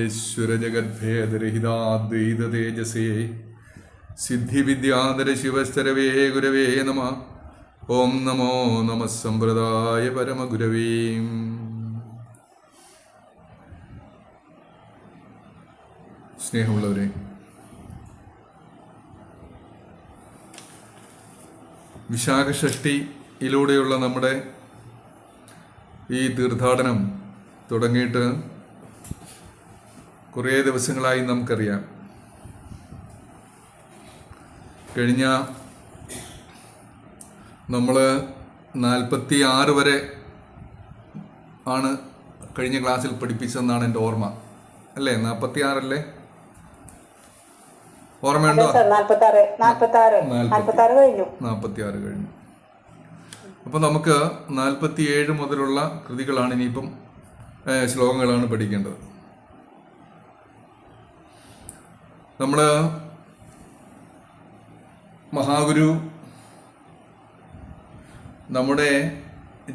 സർവേശ്വര ജഗദ്ഭേദരഹിതാദ്വൈത തേജസേ സിദ്ധിവിദ്യാധര ശിവസ്തരവേ ഗുരവേ നമ. ഓം നമോ നമഃ സമ്പ്രദായ പരമഗുരവേ. സ്നേഹമുള്ളവരെ, വിശാഖഷഷ്ഠിയിലൂടെയുള്ള നമ്മുടെ ഈ തീർത്ഥാടനം തുടങ്ങിയിട്ട് കുറേ ദിവസങ്ങളായി നമുക്കറിയാം. കഴിഞ്ഞ നമ്മൾ 46 വരെ ആണ് കഴിഞ്ഞ ക്ലാസ്സിൽ പഠിപ്പിച്ചതെന്നാണ് എൻ്റെ ഓർമ്മ. അല്ലേ? 46 അല്ലേ? ഓർമ്മയുണ്ടോ? 46 കഴിഞ്ഞു. അപ്പോൾ നമുക്ക് 47 മുതലുള്ള കൃതികളാണ് ഇനിയിപ്പം ശ്ലോകങ്ങളാണ് പഠിക്കേണ്ടത്. നമ്മൾ മഹാഗുരു നമ്മുടെ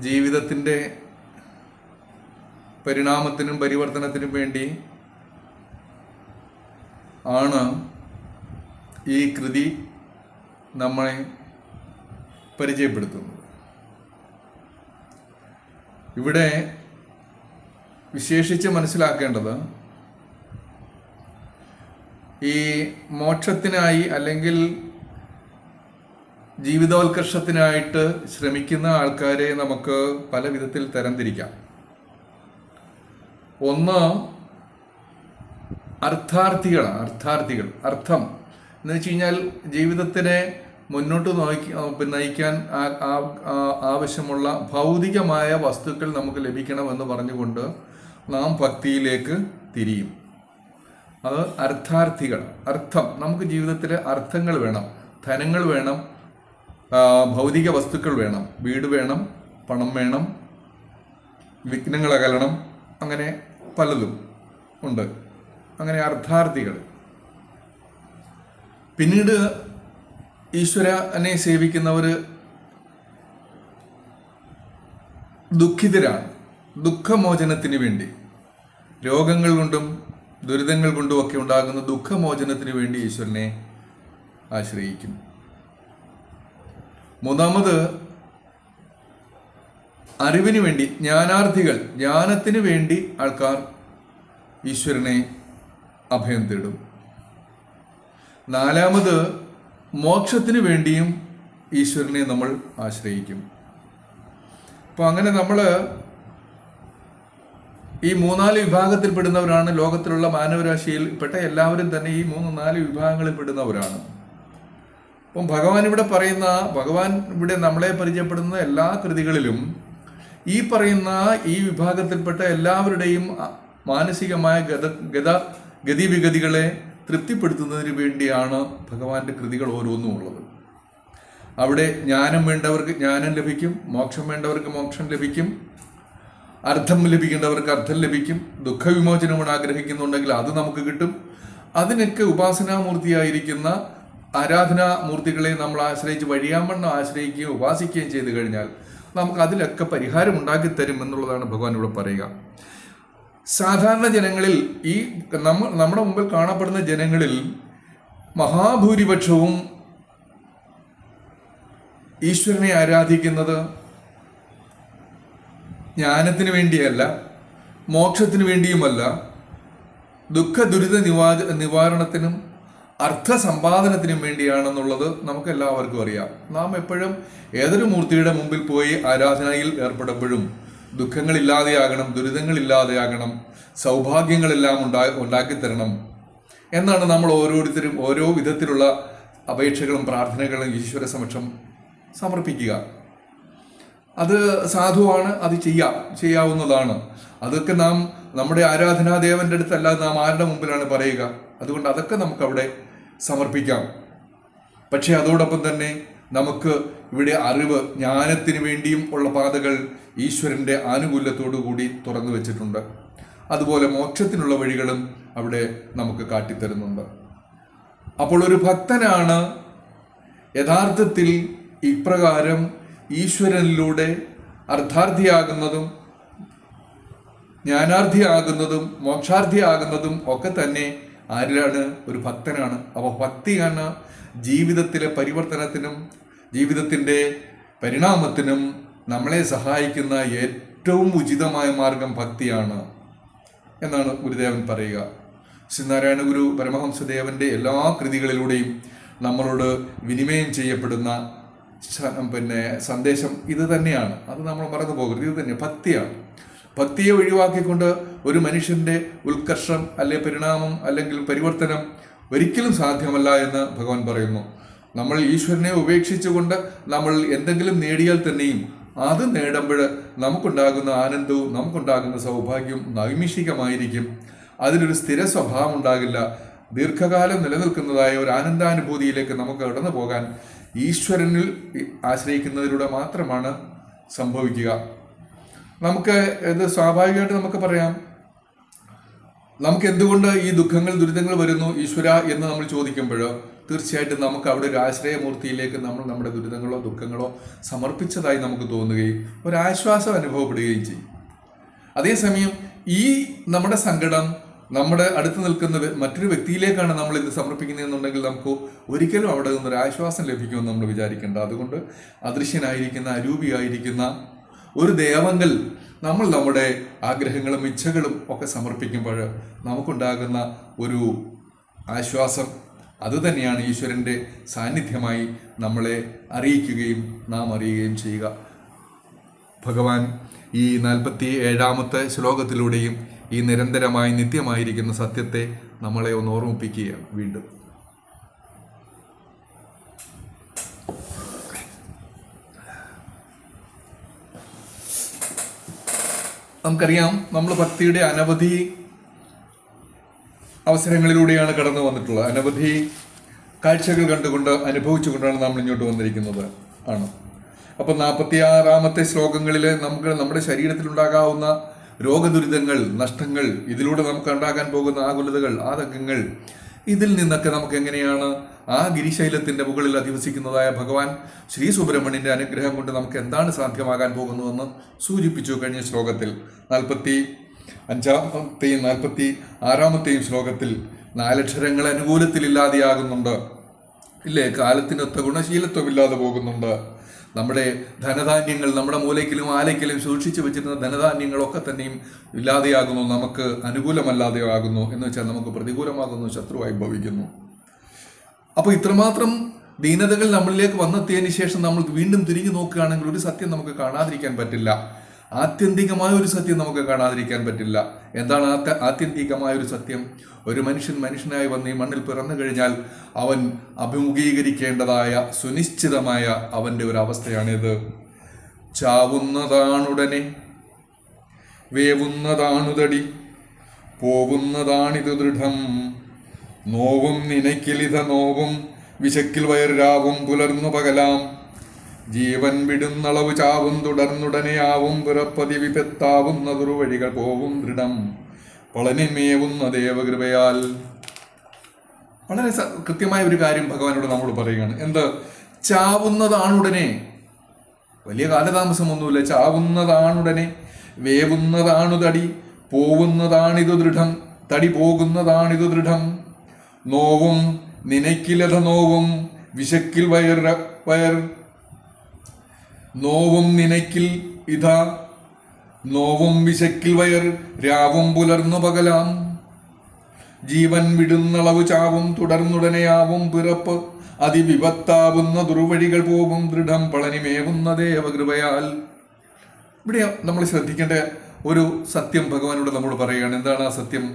ജീവിതത്തിൻ്റെ പരിണാമത്തിനും പരിവർത്തനത്തിനും വേണ്ടി ആണ് ഈ കൃതി നമ്മളെ പരിചയപ്പെടുത്തുന്നത്. ഇവിടെ വിശേഷിച്ച് മനസ്സിലാക്കേണ്ടത് ഈ മോക്ഷത്തിനായി അല്ലെങ്കിൽ ജീവിതോത്കർഷത്തിനായിട്ട് ശ്രമിക്കുന്ന ആൾക്കാരെ നമുക്ക് പല വിധത്തിൽ തരംതിരിക്കാം. ഒന്ന്, അർത്ഥം എന്ന് വെച്ച് കഴിഞ്ഞാൽ ജീവിതത്തിനെ മുന്നോട്ട് നയിക്കാൻ ആവശ്യമുള്ള ഭൗതികമായ വസ്തുക്കൾ നമുക്ക് ലഭിക്കണമെന്ന് പറഞ്ഞുകൊണ്ട് നാം ഭക്തിയിലേക്ക് തിരിയും. അത് അർത്ഥാർത്ഥികൾ. അർത്ഥം, നമുക്ക് ജീവിതത്തിൽ അർത്ഥങ്ങൾ വേണം, ധനങ്ങൾ വേണം, ഭൗതിക വസ്തുക്കൾ വേണം, വീട് വേണം, പണം വേണം, വിഘ്നങ്ങൾ അകലണം, അങ്ങനെ പലതും ഉണ്ട്. അങ്ങനെ അർത്ഥാർത്ഥികൾ. പിന്നീട് ഈശ്വരനെ സേവിക്കുന്നവർ ദുഃഖിതരാണ്. ദുഃഖമോചനത്തിന് വേണ്ടി, രോഗങ്ങൾ കൊണ്ടും ദുരിതങ്ങൾ കൊണ്ടും ഒക്കെ ഉണ്ടാകുന്ന ദുഃഖമോചനത്തിന് വേണ്ടി ഈശ്വരനെ ആശ്രയിക്കും. മൂന്നാമത്, അറിവിന് വേണ്ടി, ജ്ഞാനാർത്ഥികൾ. ജ്ഞാനത്തിന് വേണ്ടി ആൾക്കാർ ഈശ്വരനെ അഭയം തേടും. നാലാമത്, മോക്ഷത്തിന് വേണ്ടിയും ഈശ്വരനെ നമ്മൾ ആശ്രയിക്കും. അപ്പോൾ അങ്ങനെ നമ്മൾ ഈ 3-4 വിഭാഗത്തിൽപ്പെടുന്നവരാണ്. ലോകത്തിലുള്ള മാനവരാശിയിൽ പെട്ട എല്ലാവരും തന്നെ ഈ 3-4 വിഭാഗങ്ങളിൽ പെടുന്നവരാണ്. അപ്പം ഭഗവാൻ ഇവിടെ നമ്മളെ പരിചയപ്പെടുന്ന എല്ലാ കൃതികളിലും ഈ പറയുന്ന ഈ വിഭാഗത്തിൽപ്പെട്ട എല്ലാവരുടെയും മാനസികമായ ഗതിവിഗതികളെ തൃപ്തിപ്പെടുത്തുന്നതിന് വേണ്ടിയാണ് ഭഗവാന്റെ കൃതികൾ ഓരോന്നും ഉള്ളത്. അവിടെ ജ്ഞാനം വേണ്ടവർക്ക് ജ്ഞാനം ലഭിക്കും, മോക്ഷം വേണ്ടവർക്ക് മോക്ഷം ലഭിക്കും, അർത്ഥം ലഭിക്കേണ്ടവർക്ക് അർത്ഥം ലഭിക്കും, ദുഃഖവിമോചനമാണ് ആഗ്രഹിക്കുന്നുണ്ടെങ്കിൽ അത് നമുക്ക് കിട്ടും. അതിനൊക്കെ ഉപാസനാമൂർത്തിയായിരിക്കുന്ന ആരാധനാമൂർത്തികളെ നമ്മൾ ആശ്രയിച്ച് വഴിയാമണ്ണം ആശ്രയിക്കുകയും ഉപാസിക്കുകയും ചെയ്തു കഴിഞ്ഞാൽ നമുക്ക് അതിലൊക്കെ പരിഹാരം ഉണ്ടാക്കിത്തരും എന്നുള്ളതാണ് ഭഗവാൻ ഇവിടെ പറയുക. സാധാരണ ജനങ്ങളിൽ, ഈ നമ്മുടെ മുമ്പിൽ കാണപ്പെടുന്ന ജനങ്ങളിൽ മഹാഭൂരിപക്ഷവും ഈശ്വരനെ ആരാധിക്കുന്നത് ജ്ഞാനത്തിന് വേണ്ടിയല്ല, മോക്ഷത്തിന് വേണ്ടിയുമല്ല, ദുഃഖ ദുരിത നിവാരണത്തിനും അർത്ഥസമ്പാദനത്തിനും വേണ്ടിയാണെന്നുള്ളത് നമുക്കെല്ലാവർക്കും അറിയാം. നാം എപ്പോഴും ഏതൊരു മൂർത്തിയുടെ മുമ്പിൽ പോയി ആരാധനയിൽ ഏർപ്പെടുമ്പോഴും ദുഃഖങ്ങളില്ലാതെയാകണം, ദുരിതങ്ങളില്ലാതെയാകണം, സൗഭാഗ്യങ്ങളെല്ലാം ഉണ്ടാക്കിത്തരണം എന്നാണ് നമ്മൾ ഓരോരുത്തരും ഓരോ വിധത്തിലുള്ള അപേക്ഷകളും പ്രാർത്ഥനകളും ഈശ്വര സമക്ഷം സമർപ്പിക്കുക. അത് സാധുവാണ്, അത് ചെയ്യാവുന്നതാണ്. അതൊക്കെ നാം നമ്മുടെ ആരാധനാദേവന്റെ അടുത്തല്ലാതെ നാം ആരുടെ മുമ്പിലാണ് പറയുക. അതുകൊണ്ട് അതൊക്കെ നമുക്കവിടെ സമർപ്പിക്കാം. പക്ഷെ അതോടൊപ്പം തന്നെ നമുക്ക് ഇവിടെ അറിവ്, ജ്ഞാനത്തിന് വേണ്ടിയും ഉള്ള പാതകൾ ഈശ്വരൻ്റെ ആനുകൂല്യത്തോടു കൂടി തുറന്നു വെച്ചിട്ടുണ്ട്. അതുപോലെ മോക്ഷത്തിനുള്ള വഴികളും അവിടെ നമുക്ക് കാട്ടിത്തരുന്നുണ്ട്. അപ്പോൾ ഒരു ഭക്തനാണ് യഥാർത്ഥത്തിൽ ഇപ്രകാരം ഈശ്വരനിലൂടെ അർത്ഥാർത്ഥിയാകുന്നതും ജ്ഞാനാർത്ഥിയാകുന്നതും മോക്ഷാർത്ഥിയാകുന്നതും ഒക്കെ തന്നെ ആരിലാണ്? ഒരു ഭക്തനാണ്. അപ്പോൾ ഭക്തിയാണ് ജീവിതത്തിലെ പരിവർത്തനത്തിനും ജീവിതത്തിൻ്റെ പരിണാമത്തിനും നമ്മളെ സഹായിക്കുന്ന ഏറ്റവും ഉചിതമായ മാർഗം ഭക്തിയാണ് എന്നാണ് ഗുരുദേവൻ പറയുക. ശ്രീനാരായണ ഗുരു പരമഹംസദേവന്റെ എല്ലാ കൃതികളിലൂടെയും നമ്മളോട് വിനിമയം ചെയ്യപ്പെടുന്ന സന്ദേശം ഇത് തന്നെയാണ്. അത് നമ്മൾ മറന്നു പോകരുത്. ഇത് തന്നെ ഭക്തിയാണ്. ഭക്തിയെ ഒഴിവാക്കിക്കൊണ്ട് ഒരു മനുഷ്യന്റെ ഉത്കർഷം അല്ലെങ്കിൽ പരിണാമം അല്ലെങ്കിൽ പരിവർത്തനം ഒരിക്കലും സാധ്യമല്ല എന്ന് ഭഗവാൻ പറയുന്നു. നമ്മൾ ഈശ്വരനെ ഉപേക്ഷിച്ചുകൊണ്ട് നമ്മൾ എന്തെങ്കിലും നേടിയാൽ തന്നെയും അത് നേടുമ്പോൾ നമുക്കുണ്ടാകുന്ന ആനന്ദവും നമുക്കുണ്ടാകുന്ന സൗഭാഗ്യവും നൈമിഷികമായിരിക്കും. അതിനൊരു സ്ഥിര സ്വഭാവം ഉണ്ടാകില്ല. ദീർഘകാലം നിലനിൽക്കുന്നതായ ഒരു ആനന്ദാനുഭൂതിയിലേക്ക് നമുക്ക് കടന്നു പോകാൻ ഈശ്വരനിൽ ആശ്രയിക്കുന്നതിലൂടെ മാത്രമാണ് സംഭവിക്കുക. നമുക്ക് ഇത് സ്വാഭാവികമായിട്ട് നമുക്ക് പറയാം, നമുക്ക് എന്തുകൊണ്ട് ഈ ദുഃഖങ്ങൾ ദുരിതങ്ങൾ വരുന്നു ഈശ്വര എന്ന് നമ്മൾ ചോദിക്കുമ്പോൾ തീർച്ചയായിട്ടും നമുക്ക് അവിടെ ഒരു ആശ്രയമൂർത്തിയിലേക്ക് നമ്മൾ നമ്മുടെ ദുരിതങ്ങളോ ദുഃഖങ്ങളോ സമർപ്പിച്ചതായി നമുക്ക് തോന്നുകയും ഒരാശ്വാസം അനുഭവപ്പെടുകയും ചെയ്യും. അതേസമയം ഈ നമ്മുടെ സങ്കടം നമ്മുടെ അടുത്ത് നിൽക്കുന്ന മറ്റൊരു വ്യക്തിയിലേക്കാണ് നമ്മൾ ഇത് സമർപ്പിക്കുന്നതെന്നുണ്ടെങ്കിൽ നമുക്ക് ഒരിക്കലും അവിടെ നിന്നൊരു ആശ്വാസം ലഭിക്കുമെന്ന് നമ്മൾ വിചാരിക്കേണ്ട. അതുകൊണ്ട് അദൃശ്യനായിരിക്കുന്ന അരൂപിയായിരിക്കുന്ന ഒരു ദേവങ്കൽ നമ്മൾ നമ്മുടെ ആഗ്രഹങ്ങളും ഇച്ഛകളും ഒക്കെ സമർപ്പിക്കുമ്പോൾ നമുക്കുണ്ടാകുന്ന ഒരു ആശ്വാസം അതുതന്നെയാണ് ഈശ്വരൻ്റെ സാന്നിധ്യമായി നമ്മളെ അറിയിക്കുകയും നാം അറിയുകയും ചെയ്യുക. ഭഗവാൻ ഈ 47-ാമത്തെ ശ്ലോകത്തിലൂടെയും ഈ നിരന്തരമായി നിത്യമായിരിക്കുന്ന സത്യത്തെ നമ്മളെ ഒന്ന് ഓർമ്മിപ്പിക്കുകയാണ്. വീണ്ടും നമുക്കറിയാം, നമ്മൾ ഭക്തിയുടെ അനവധി അവസരങ്ങളിലൂടെയാണ് കടന്നു വന്നിട്ടുള്ളത്. അനവധി കാഴ്ചകൾ കണ്ടുകൊണ്ട് അനുഭവിച്ചുകൊണ്ടാണ് നമ്മൾ ഇങ്ങോട്ട് വന്നിരിക്കുന്നത് ആണ്. അപ്പം 46-ാമത്തെ ശ്ലോകങ്ങളിൽ നമുക്ക് നമ്മുടെ ശരീരത്തിലുണ്ടാകാവുന്ന രോഗദുരിതങ്ങൾ, നഷ്ടങ്ങൾ, ഇതിലൂടെ നമുക്ക് ഉണ്ടാകാൻ പോകുന്ന ആകുലതകൾ, ആതങ്കങ്ങൾ, ഇതിൽ നിന്നൊക്കെ നമുക്ക് എങ്ങനെയാണ് ആ ഗിരിശൈലത്തിന്റെ മുകളിൽ അധിവസിക്കുന്നതായ ഭഗവാൻ ശ്രീ സുബ്രഹ്മണ്യന്റെ അനുഗ്രഹം കൊണ്ട് നമുക്ക് എന്താണ് സാധ്യമാകാൻ പോകുന്നതെന്ന് സൂചിപ്പിച്ചു കഴിഞ്ഞ ശ്ലോകത്തിൽ. 45-ാമത്തെയും 46-ാമത്തെയും ശ്ലോകത്തിൽ 4 അക്ഷരങ്ങൾ അനുകൂലത്തിലില്ലാതെയാകുന്നുണ്ട്, ഇല്ലേ? കാലത്തിനൊത്ത ഗുണശീലത്വമില്ലാതെ പോകുന്നുണ്ട്. നമ്മുടെ ധനധാന്യങ്ങൾ, നമ്മുടെ മൂലയ്ക്കലും ആലയ്ക്കലും സൂക്ഷിച്ചു വെച്ചിരുന്ന ധനധാന്യങ്ങളൊക്കെ തന്നെയും ഇല്ലാതെയാകുന്നു, നമുക്ക് അനുകൂലമല്ലാതെയാകുന്നു. എന്ന് വെച്ചാൽ നമുക്ക് പ്രതികൂലമാകുന്നു, ശത്രുവായി ഭവിക്കുന്നു. അപ്പോൾ ഇത്രമാത്രം ദീനതകൾ നമ്മളിലേക്ക് വന്നെത്തിയതിന് ശേഷം നമ്മൾ വീണ്ടും തിരിഞ്ഞു നോക്കുകയാണെങ്കിൽ ഒരു സത്യം നമുക്ക് കാണാതിരിക്കാൻ പറ്റില്ല. ആത്യന്തികമായ ഒരു സത്യം നമുക്ക് കാണാതിരിക്കാൻ പറ്റില്ല. എന്താണ് ആത്യന്തികമായ ഒരു സത്യം? ഒരു മനുഷ്യൻ മനുഷ്യനായി വന്ന് ഈ മണ്ണിൽ പിറന്നു കഴിഞ്ഞാൽ അവൻ അഭിമുഖീകരിക്കേണ്ടതായ സുനിശ്ചിതമായ അവൻ്റെ ഒരു അവസ്ഥയാണിത്. ചാവുന്നതാണുടനെ, വേവുന്നതാണുതടി, പോവുന്നതാണിത് ദൃഢം, നോവും നിനക്കിലിത നോവും, വിശക്കിൽ വയറാവും പുലർന്നു പകലാം, ജീവൻ വിടുന്നളവ് ചാവും തുടർന്നുടനെയാവും, പിറപ്പതി വിപത്താവുന്നതൊരു വഴികൾ പോവും ദൃഢം, പളനിമേവുന്ന ദേവകൃപയാൽ. വളരെ കൃത്യമായ ഒരു കാര്യം ഭഗവാനോട് നമ്മൾ പറയുകയാണ്. എന്ത്? ചാവുന്നതാണുടനെ, വലിയ കാലതാമസമൊന്നുമില്ല. ചാവുന്നതാണുടനെ, വേവുന്നതാണു തടി, പോവുന്നതാണിതു ദൃഢം, തടി പോകുന്നതാണിതു ദൃഢം, നോവും നിനക്കിലത നോവും, വിശക്കിൽ വയർ നോവും നിനക്കിൽ ഇതാ നോവും, വിശക്കിൽ വയർ രാവും പുലർന്നു പകലാം, ജീവൻ വിടുന്നളവ് ചാവും തുടർന്നുടനെയാവും, പിറപ്പ് അതിവിപത്താവുന്ന ദുർവഴികൾ പോകും ദൃഢം, പളനിമേവുന്ന ദേവകൃപയാൽ. ഇവിടെ നമ്മൾ ശ്രദ്ധിക്കേണ്ട ഒരു സത്യം ഭഗവാനോട് നമ്മൾ പറയുകയാണ്. എന്താണ് ആ സത്യം?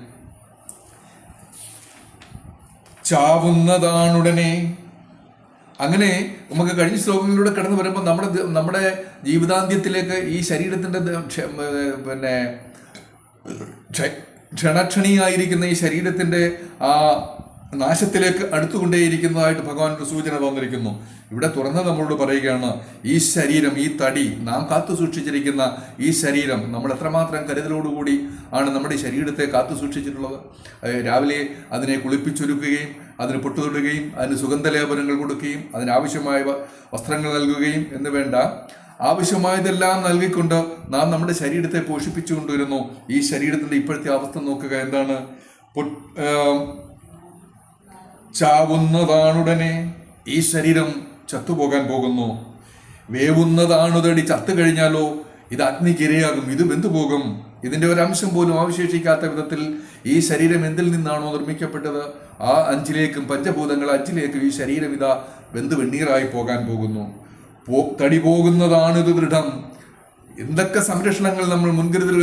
ചാവുന്നതാണുടനെ. അങ്ങനെ നമുക്ക് കഴിഞ്ഞ ശ്ലോകങ്ങളിലൂടെ കടന്നു വരുമ്പോൾ നമ്മുടെ ജീവിതാന്ത്യത്തിലേക്ക് ഈ ശരീരത്തിൻ്റെ ക്ഷണക്ഷണിയായിരിക്കുന്ന ഈ ശരീരത്തിൻ്റെ ആ നാശത്തിലേക്ക് അടുത്തുകൊണ്ടേയിരിക്കുന്നതായിട്ട് ഭഗവാനൊരു സൂചന തന്നിരിക്കുന്നു. ഇവിടെ തുറന്ന് നമ്മളോട് പറയുകയാണ്, ഈ ശരീരം, ഈ തടി, നാം കാത്തു സൂക്ഷിച്ചിരിക്കുന്ന ഈ ശരീരം, നമ്മൾ എത്രമാത്രം കരുതലോടുകൂടി ആണ് നമ്മുടെ ശരീരത്തെ കാത്തു സൂക്ഷിച്ചിട്ടുള്ളത്. രാവിലെ അതിനെ കുളിപ്പിച്ചൊരുക്കുകയും അതിന് പൊട്ടുതൊടുകയും അതിന് സുഗന്ധലേപനങ്ങൾ കൊടുക്കുകയും അതിനാവശ്യമായ വസ്ത്രങ്ങൾ നൽകുകയും എന്ന് വേണ്ട ആവശ്യമായതെല്ലാം നൽകിക്കൊണ്ട് നാം നമ്മുടെ ശരീരത്തെ പോഷിപ്പിച്ചുകൊണ്ടിരുന്നു. ഈ ശരീരത്തിന്റെ ഇപ്പോഴത്തെ അവസ്ഥ നോക്കുക. എന്താണ്? ചാവുന്നതാണുടനെ ഈ ശരീരം ചത്തുപോകാൻ പോകുന്നു. വേവുന്നതാണുതടി, ചത്തു കഴിഞ്ഞാലോ ഇത് അഗ്നിക്കിരയാകും, ഇത് വെന്തുപോകും. ഇതിന്റെ ഒരു അംശം പോലും അവശേഷിക്കാത്ത വിധത്തിൽ ഈ ശരീരം എന്തിൽ നിന്നാണോ നിർമ്മിക്കപ്പെട്ടത് ആ അഞ്ചിലേക്കും, പഞ്ചഭൂതങ്ങൾ അഞ്ചിലേക്കും ഈ ശരീരം ഇതാ വെന്ത് വെണ്ണീറായി പോകാൻ പോകുന്നു. തടി പോകുന്നതാണ് ഇത് ദൃഢം. എന്തൊക്കെ സംരക്ഷണങ്ങൾ നമ്മൾ മുൻകരുതൽ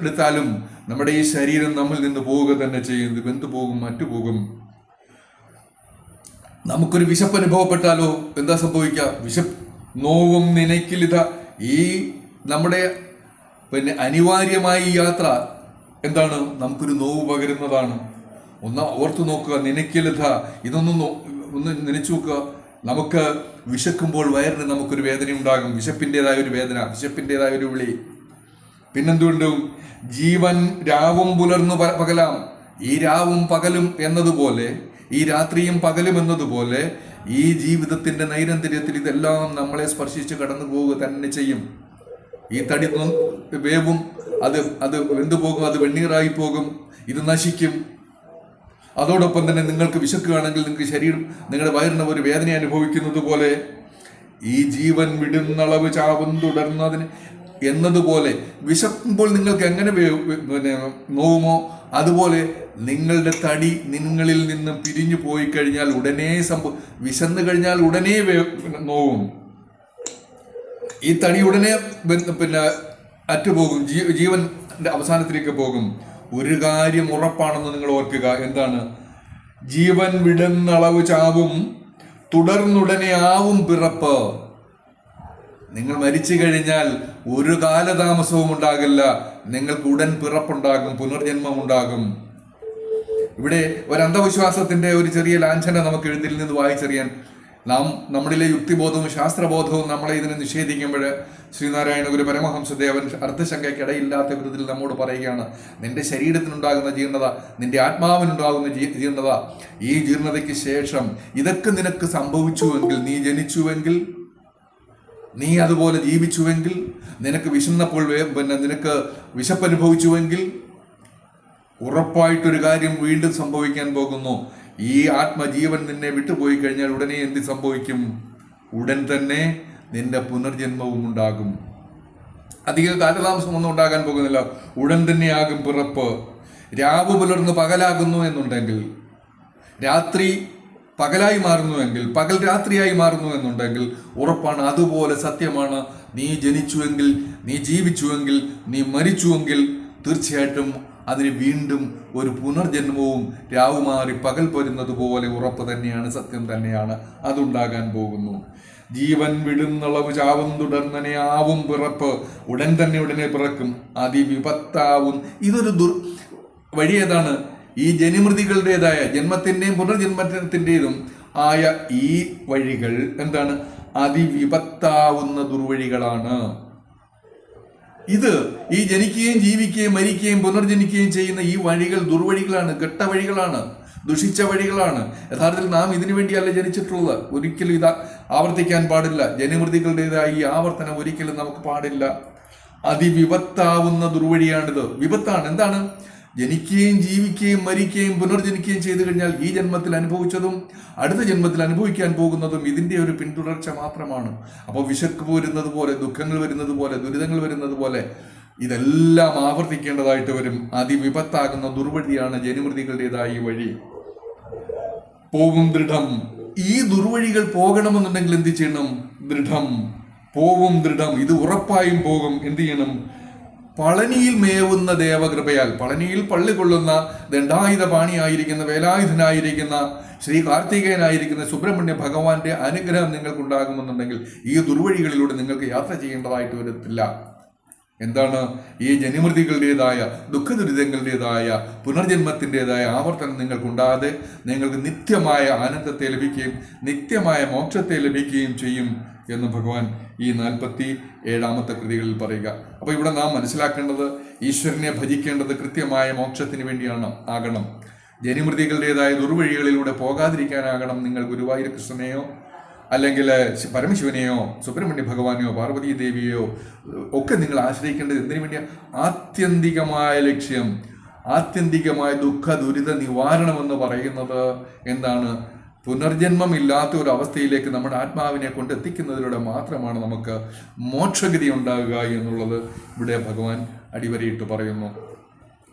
എടുത്താലും നമ്മുടെ ഈ ശരീരം നമ്മിൽ നിന്ന് പോവുക തന്നെ ചെയ്യുന്നത്. വെന്തു പോകും, മറ്റുപോകും. നമുക്കൊരു വിശപ്പ് അനുഭവപ്പെട്ടാലോ എന്താ സംഭവിക്കുക? നോവും നിനക്കിലിത. ഈ നമ്മുടെ അനിവാര്യമായ ഈ യാത്ര എന്താണ്? നമുക്കൊരു നോവ് പകരുന്നതാണ്. ഒന്ന് ഓർത്തു നോക്കുക. നിനക്കിലിത, ഒന്ന് നനച്ചു നോക്കുക. നമുക്ക് വിശക്കുമ്പോൾ വയറിന് നമുക്കൊരു വേദന ഉണ്ടാകും. വിശപ്പിൻ്റെതായ ഒരു വേദന, വിശപ്പിൻ്റെതായ ഒരു വിളി. പിന്നെന്തുകൊണ്ടും ജീവൻ രാവും പുലർന്നു പകലാം. ഈ രാവും പകലും എന്നതുപോലെ, ഈ രാത്രിയും പകലും എന്നതുപോലെ ഈ ജീവിതത്തിന്റെ നൈരന്തര്യത്തിൽ ഇതെല്ലാം നമ്മളെ സ്പർശിച്ച് കടന്നു പോവുക തന്നെ ചെയ്യും. ഈ തടി വേവും, അത് വെന്തുപോകും, അത് വെണ്ണീറായി പോകും, ഇത് നശിക്കും. അതോടൊപ്പം തന്നെ നിങ്ങൾക്ക് വിശക്കുകയാണെങ്കിൽ നിങ്ങൾക്ക് ശരീരം, നിങ്ങളുടെ വയറിന് ഒരു വേദന അനുഭവിക്കുന്നത് പോലെ ഈ ജീവൻ വിടുന്നളവ് ചാവും തുടർന്നതിന് എന്നതുപോലെ വിശക്കുമ്പോൾ നിങ്ങൾക്ക് എങ്ങനെ നോവുമോ അതുപോലെ നിങ്ങളുടെ തടി നിങ്ങളിൽ നിന്ന് പിരിഞ്ഞു പോയി കഴിഞ്ഞാൽ ഉടനെ വിശന്നു കഴിഞ്ഞാൽ ഉടനെ നോവും. ഈ തടി ഉടനെ അറ്റുപോകും, ജീവന്റെ അവസാനത്തിലേക്ക് പോകും. ഒരു കാര്യം ഉറപ്പാണെന്ന് നിങ്ങൾ ഓർക്കുക. എന്താണ്? ജീവൻ വിടുന്നളവ് ചാവും, തുടർന്നുടനെ ആവും പിറപ്പ്. നിങ്ങൾ മരിച്ചു കഴിഞ്ഞാൽ ഒരു കാലതാമസവും ഉണ്ടാകില്ല. നിങ്ങൾക്ക് ഉടൻ പിറപ്പുണ്ടാകും, പുനർജന്മം ഉണ്ടാകും. ഇവിടെ ഒരു അന്ധവിശ്വാസത്തിന്റെ ഒരു ചെറിയ ലാഞ്ചന നമുക്ക് എഴുതിൽ നിന്ന് വായിച്ചറിയാൻ, നമ്മളിലെ യുക്തിബോധവും ശാസ്ത്രബോധവും നമ്മളെ ഇതിനെ നിഷേധിക്കുമ്പോൾ ശ്രീനാരായണ ഗുരു പരമഹംസദേവൻ അർത്ഥശങ്കയ്ക്കിടയില്ലാത്ത വിധത്തിൽ നമ്മോട് പറയുകയാണ്, നിന്റെ ശരീരത്തിനുണ്ടാകുന്ന ജീർണത, നിന്റെ ആത്മാവിനുണ്ടാകുന്ന ജീർണത, ഈ ജീർണതയ്ക്ക് ശേഷം ഇതൊക്കെ നിനക്ക് സംഭവിച്ചുവെങ്കിൽ, നീ ജനിച്ചുവെങ്കിൽ, നീ അതുപോലെ ജീവിച്ചുവെങ്കിൽ, നിനക്ക് വിശന്നപ്പോൾ നിനക്ക് വിശപ്പനുഭവിച്ചുവെങ്കിൽ ഉറപ്പായിട്ടൊരു കാര്യം വീണ്ടും സംഭവിക്കാൻ പോകുന്നു. ഈ ആത്മജീവൻ നിന്നെ വിട്ടുപോയി കഴിഞ്ഞാൽ ഉടനെ എന്ത് സംഭവിക്കും? ഉടൻ തന്നെ നിന്റെ പുനർജന്മവും ഉണ്ടാകും. അധിക കാലതാമസമൊന്നും ഉണ്ടാകാൻ പോകുന്നില്ല. ഉടൻ തന്നെയാകും പിറപ്പ്. രാവ് പുലർന്ന് പകലാകുന്നു എന്നുണ്ടെങ്കിൽ, രാത്രി പകലായി മാറുന്നുവെങ്കിൽ, പകൽ രാത്രിയായി മാറുന്നു എന്നുണ്ടെങ്കിൽ ഉറപ്പാണ്, അതുപോലെ സത്യമാണ്. നീ ജനിച്ചുവെങ്കിൽ, നീ ജീവിച്ചുവെങ്കിൽ, നീ മരിച്ചുവെങ്കിൽ തീർച്ചയായിട്ടും അതിന് വീണ്ടും ഒരു പുനർജന്മവും രാവ് മാറി പകൽ പോരുന്നത് പോലെ ഉറപ്പ് തന്നെയാണ്, സത്യം തന്നെയാണ്. അതുണ്ടാകാൻ പോകുന്നു. ജീവൻ വിടുന്നളവ് ചാവും, തുടർന്നനെ ആവും പിറപ്പ്. ഉടൻ തന്നെ ഉടനെ പിറക്കും, അതിവിപത്താവും. ഇതൊരു വഴി ഏതാണ്? ഈ ജനിമൃതികളുടേതായ ജന്മത്തിൻ്റെയും പുനർജന്മത്തിൻ്റെതും ആയ ഈ വഴികൾ എന്താണ്? അതിവിപത്താവുന്ന ദുർവഴികളാണ്. ഇത് ഈ ജനിക്കുകയും ജീവിക്കുകയും മരിക്കുകയും പുനർജനിക്കുകയും ചെയ്യുന്ന ഈ വഴികൾ ദുർവഴികളാണ്, കെട്ടവഴികളാണ്, ദുഷിച്ച വഴികളാണ്. യഥാർത്ഥത്തിൽ നാം ഇതിനു വേണ്ടിയല്ല ജനിച്ചിട്ടുള്ളത്. ഒരിക്കലും ഇത് ആവർത്തിക്കാൻ പാടില്ല. ജനമൃതികളുടേതായ ഈ ആവർത്തനം ഒരിക്കലും നമുക്ക് പാടില്ല. അതിവിപത്താവുന്ന ദുർവഴിയാണിത്. വിപത്താണ്. എന്താണ്? ജനിക്കുകയും ജീവിക്കുകയും മരിക്കുകയും പുനർജനിക്കുകയും ചെയ്തു കഴിഞ്ഞാൽ ഈ ജന്മത്തിൽ അനുഭവിച്ചതും അടുത്ത ജന്മത്തിൽ അനുഭവിക്കാൻ പോകുന്നതും ഇതിൻ്റെ ഒരു പിന്തുടർച്ച മാത്രമാണ്. അപ്പോൾ വിശക്ക് വരുന്നത് പോലെ, ദുഃഖങ്ങൾ വരുന്നത് പോലെ, ദുരിതങ്ങൾ വരുന്നത് പോലെ ഇതെല്ലാം ആവർത്തിക്കേണ്ടതായിട്ട് വരും. അതിവിപത്താകുന്ന ദുർവഴിയാണ് ജനിമൃതികളുടേതായ ഈ വഴി. പോവും ദൃഢം. ഈ ദുർവഴികൾ പോകണമെന്നുണ്ടെങ്കിൽ എന്ത് ചെയ്യണം? ദൃഢം. പോവും ദൃഢം. ഇത് ഉറപ്പായും പോകും. എന്ത് ചെയ്യണം? പളനിയിൽ മേവുന്ന ദേവകൃപയാൽ, പളനിയിൽ പള്ളി കൊള്ളുന്ന ദണ്ഡായുധ പാണിയായിരിക്കുന്ന, വേലായുധനായിരിക്കുന്ന, ശ്രീ കാർത്തികേയനായിരിക്കുന്ന സുബ്രഹ്മണ്യ ഭഗവാന്റെ അനുഗ്രഹം നിങ്ങൾക്കുണ്ടാകുമെന്നുണ്ടെങ്കിൽ ഈ ദുർവഴികളിലൂടെ നിങ്ങൾക്ക് യാത്ര ചെയ്യേണ്ടതായിട്ട് വരത്തില്ല. എന്താണ്? ഈ ജനിമൃതികളുടേതായ ദുഃഖദുരിതങ്ങളുടേതായ പുനർജന്മത്തിൻ്റെതായ ആവർത്തനം നിങ്ങൾക്കുണ്ടാകാതെ നിങ്ങൾക്ക് നിത്യമായ ആനന്ദത്തെ ലഭിക്കുകയും നിത്യമായ മോക്ഷത്തെ ലഭിക്കുകയും ചെയ്യും എന്ന് ഭഗവാൻ ഈ 47ാമത്തെ കൃതികളിൽ പറയുക. അപ്പോൾ ഇവിടെ നാം മനസ്സിലാക്കേണ്ടത്, ഈശ്വരനെ ഭജിക്കേണ്ടത് കൃത്യമായ മോക്ഷത്തിന് വേണ്ടിയാണ് ആകണം. ജനിമൃതികളുടേതായ ദുർവഴികളിലൂടെ പോകാതിരിക്കാനാകണം നിങ്ങൾ ഗുരുവായൂർ കൃഷ്ണനെയോ അല്ലെങ്കിൽ പരമശിവനെയോ സുബ്രഹ്മണ്യ ഭഗവാനെയോ പാർവതീ ദേവിയെയോ ഒക്കെ നിങ്ങൾ ആശ്രയിക്കേണ്ടത് എന്തിനു വേണ്ടിയാണ്? ആത്യന്തികമായ ലക്ഷ്യം, ആത്യന്തികമായ ദുഃഖ ദുരിത നിവാരണമെന്ന് പറയുന്നത് എന്താണ്? പുനർജന്മമില്ലാത്ത ഒരു അവസ്ഥയിലേക്ക് നമ്മുടെ ആത്മാവിനെ കൊണ്ടെത്തിക്കുന്നതിലൂടെ മാത്രമാണ് നമുക്ക് മോക്ഷഗതി ഉണ്ടാകുക എന്നുള്ളത് ഇവിടെ ഭഗവാൻ അടിവരയിട്ട് പറയുന്നു.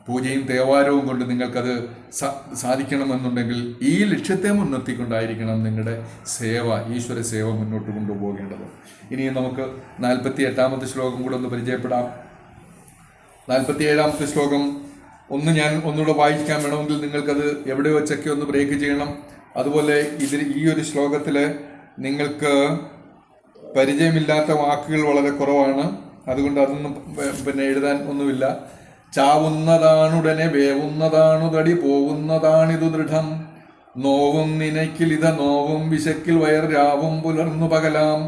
പൂജയും തേവാരവും കൊണ്ട് നിങ്ങൾക്കത് സാധിക്കണമെന്നുണ്ടെങ്കിൽ ഈ ലക്ഷ്യത്തെ മുൻനിർത്തിക്കൊണ്ടായിരിക്കണം നിങ്ങളുടെ സേവ, ഈശ്വര സേവ മുന്നോട്ട് കൊണ്ടുപോകേണ്ടത്. ഇനിയും നമുക്ക് 48-ാമത്തെ ശ്ലോകം കൂടെ ഒന്ന് പരിചയപ്പെടാം. 47-ാമത്തെ ശ്ലോകം ഞാൻ ഒന്നുകൂടെ വായിക്കാൻ വേണമെങ്കിൽ നിങ്ങൾക്കത് എവിടെ വെച്ചൊക്കെ ഒന്ന് ബ്രേക്ക് ചെയ്യണം. അതുപോലെ ഈ ഒരു ശ്ലോകത്തിൽ നിങ്ങൾക്ക് പരിചയമില്ലാത്ത വാക്കുകൾ വളരെ കുറവാണ്, അതുകൊണ്ട് അതൊന്നും എഴുതാൻ ഒന്നുമില്ല. ചാവുന്നതാണുടനെ വേവുന്നതാണു തടി പോകുന്നതാണിതു ദൃഢം, നോവും നിനക്കിലിത നോവും വിശക്കിൽ വയർ രാവും പുലർന്നു പകലാം,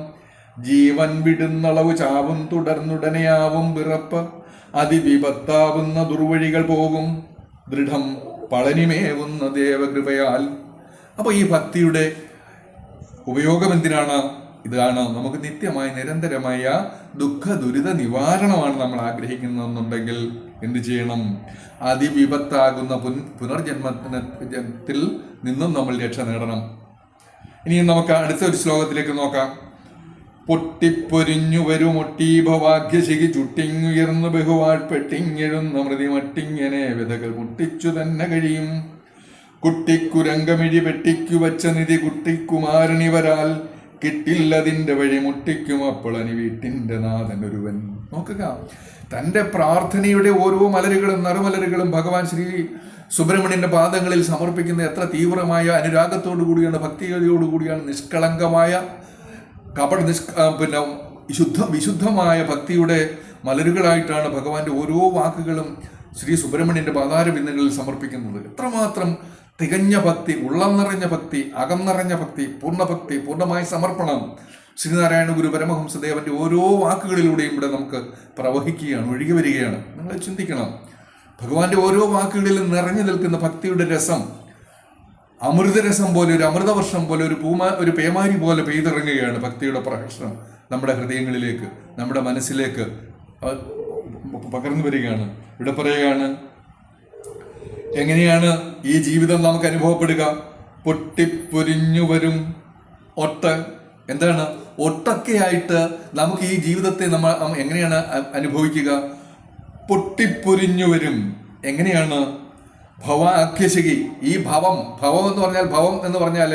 ജീവൻ വിടുന്നളവ് ചാവും തുടർന്നുടനെയാവും പിറപ്പ്, അതിവിപത്താവുന്ന ദുർവഴികൾ പോകും, ദൃഢം പളനിമേവുന്ന ദേവകൃപയാൽ. അപ്പോൾ ഈ ഭക്തിയുടെ ഉപയോഗം എന്തിനാണ്? ഇതാണ് നമുക്ക് നിത്യമായ നിരന്തരമായ ദുഃഖ ദുരിത നിവാരണമാണ് നമ്മൾ ആഗ്രഹിക്കുന്നതെന്നുണ്ടെങ്കിൽ എന്ത് ചെയ്യണം? അതിവിപത്താകുന്ന പുനർജന്മത്തിൽ നിന്നും നമ്മൾ രക്ഷ നേടണം. ഇനി നമുക്ക് അടുത്ത ഒരു ശ്ലോകത്തിലേക്ക് നോക്കാം. പൊട്ടിപ്പൊരിഞ്ഞു വരും ഒട്ടീഭവാഗ്യശിഖി ചുട്ടിങ്ങുയർന്നു ബഹുവാൾപ്പെട്ടിങ്ങെഴുന്ന മൃതി മട്ടിങ്ങനെ വിധകൾ മുട്ടിച്ചു തന്നെ കഴിയും, കുട്ടിക്കുരങ്കമിഴി വെട്ടിക്കു വച്ച നിധി കുട്ടിക്കുമാരണിവരാൽ കിട്ടില്ലതിൻ്റെ വഴി മുട്ടിക്കും അപ്പോളനി വീട്ടിൻ്റെ നാഥൻ ഒരുവൻ. നോക്കുക, തൻ്റെ പ്രാർത്ഥനയുടെ ഓരോ മലരുകളും നറുമലരുകളും ഭഗവാൻ ശ്രീ സുബ്രഹ്മണ്യന്റെ പാദങ്ങളിൽ സമർപ്പിക്കുന്ന എത്ര തീവ്രമായ അനുരാഗത്തോടു കൂടിയാണ്, ഭക്തിയോടുകൂടിയാണ്, നിഷ്കളങ്കമായ വിശുദ്ധമായ ഭക്തിയുടെ മലരുകളായിട്ടാണ് ഭഗവാന്റെ ഓരോ വാക്കുകളും ശ്രീ സുബ്രഹ്മണ്യന്റെ പാതാരബിന്ദങ്ങളിൽ സമർപ്പിക്കുന്നത്. എത്രമാത്രം തികഞ്ഞ ഭക്തി, ഉള്ളം നിറഞ്ഞ ഭക്തി, അകം നിറഞ്ഞ ഭക്തി, പൂർണ്ണഭക്തി, പൂർണ്ണമായ സമർപ്പണം ശ്രീനാരായണ ഗുരു പരമഹംസദേവന്റെ ഓരോ വാക്കുകളിലൂടെയും ഇവിടെ നമുക്ക് പ്രവഹിക്കുകയാണ്, ഒഴുകി വരികയാണ്. നിങ്ങൾ ചിന്തിക്കണം, ഭഗവാന്റെ ഓരോ വാക്കുകളിലും നിറഞ്ഞു നിൽക്കുന്ന ഭക്തിയുടെ രസം അമൃതരസം പോലെ, ഒരു അമൃതവർഷം പോലെ, ഒരു പേമാരി പോലെ പെയ്തിറങ്ങുകയാണ് ഭക്തിയുടെ പ്രഹർഷണം നമ്മുടെ ഹൃദയങ്ങളിലേക്ക്, നമ്മുടെ മനസ്സിലേക്ക് പകർന്നു വരികയാണ്. ഇവിടെ പറയുകയാണ്, എങ്ങനെയാണ് ഈ ജീവിതം നമുക്ക് അനുഭവപ്പെടുക? പൊട്ടിപ്പൊരിഞ്ഞു വരും എന്താണ്? ഒട്ടൊക്കെയായിട്ട് നമുക്ക് ഈ ജീവിതത്തെ നമ്മൾ എങ്ങനെയാണ് അനുഭവിക്കുക? പൊട്ടിപ്പൊരിഞ്ഞു വരും. എങ്ങനെയാണ്? ഭവാഖ്യശകി. ഈ ഭവം എന്ന് പറഞ്ഞാൽ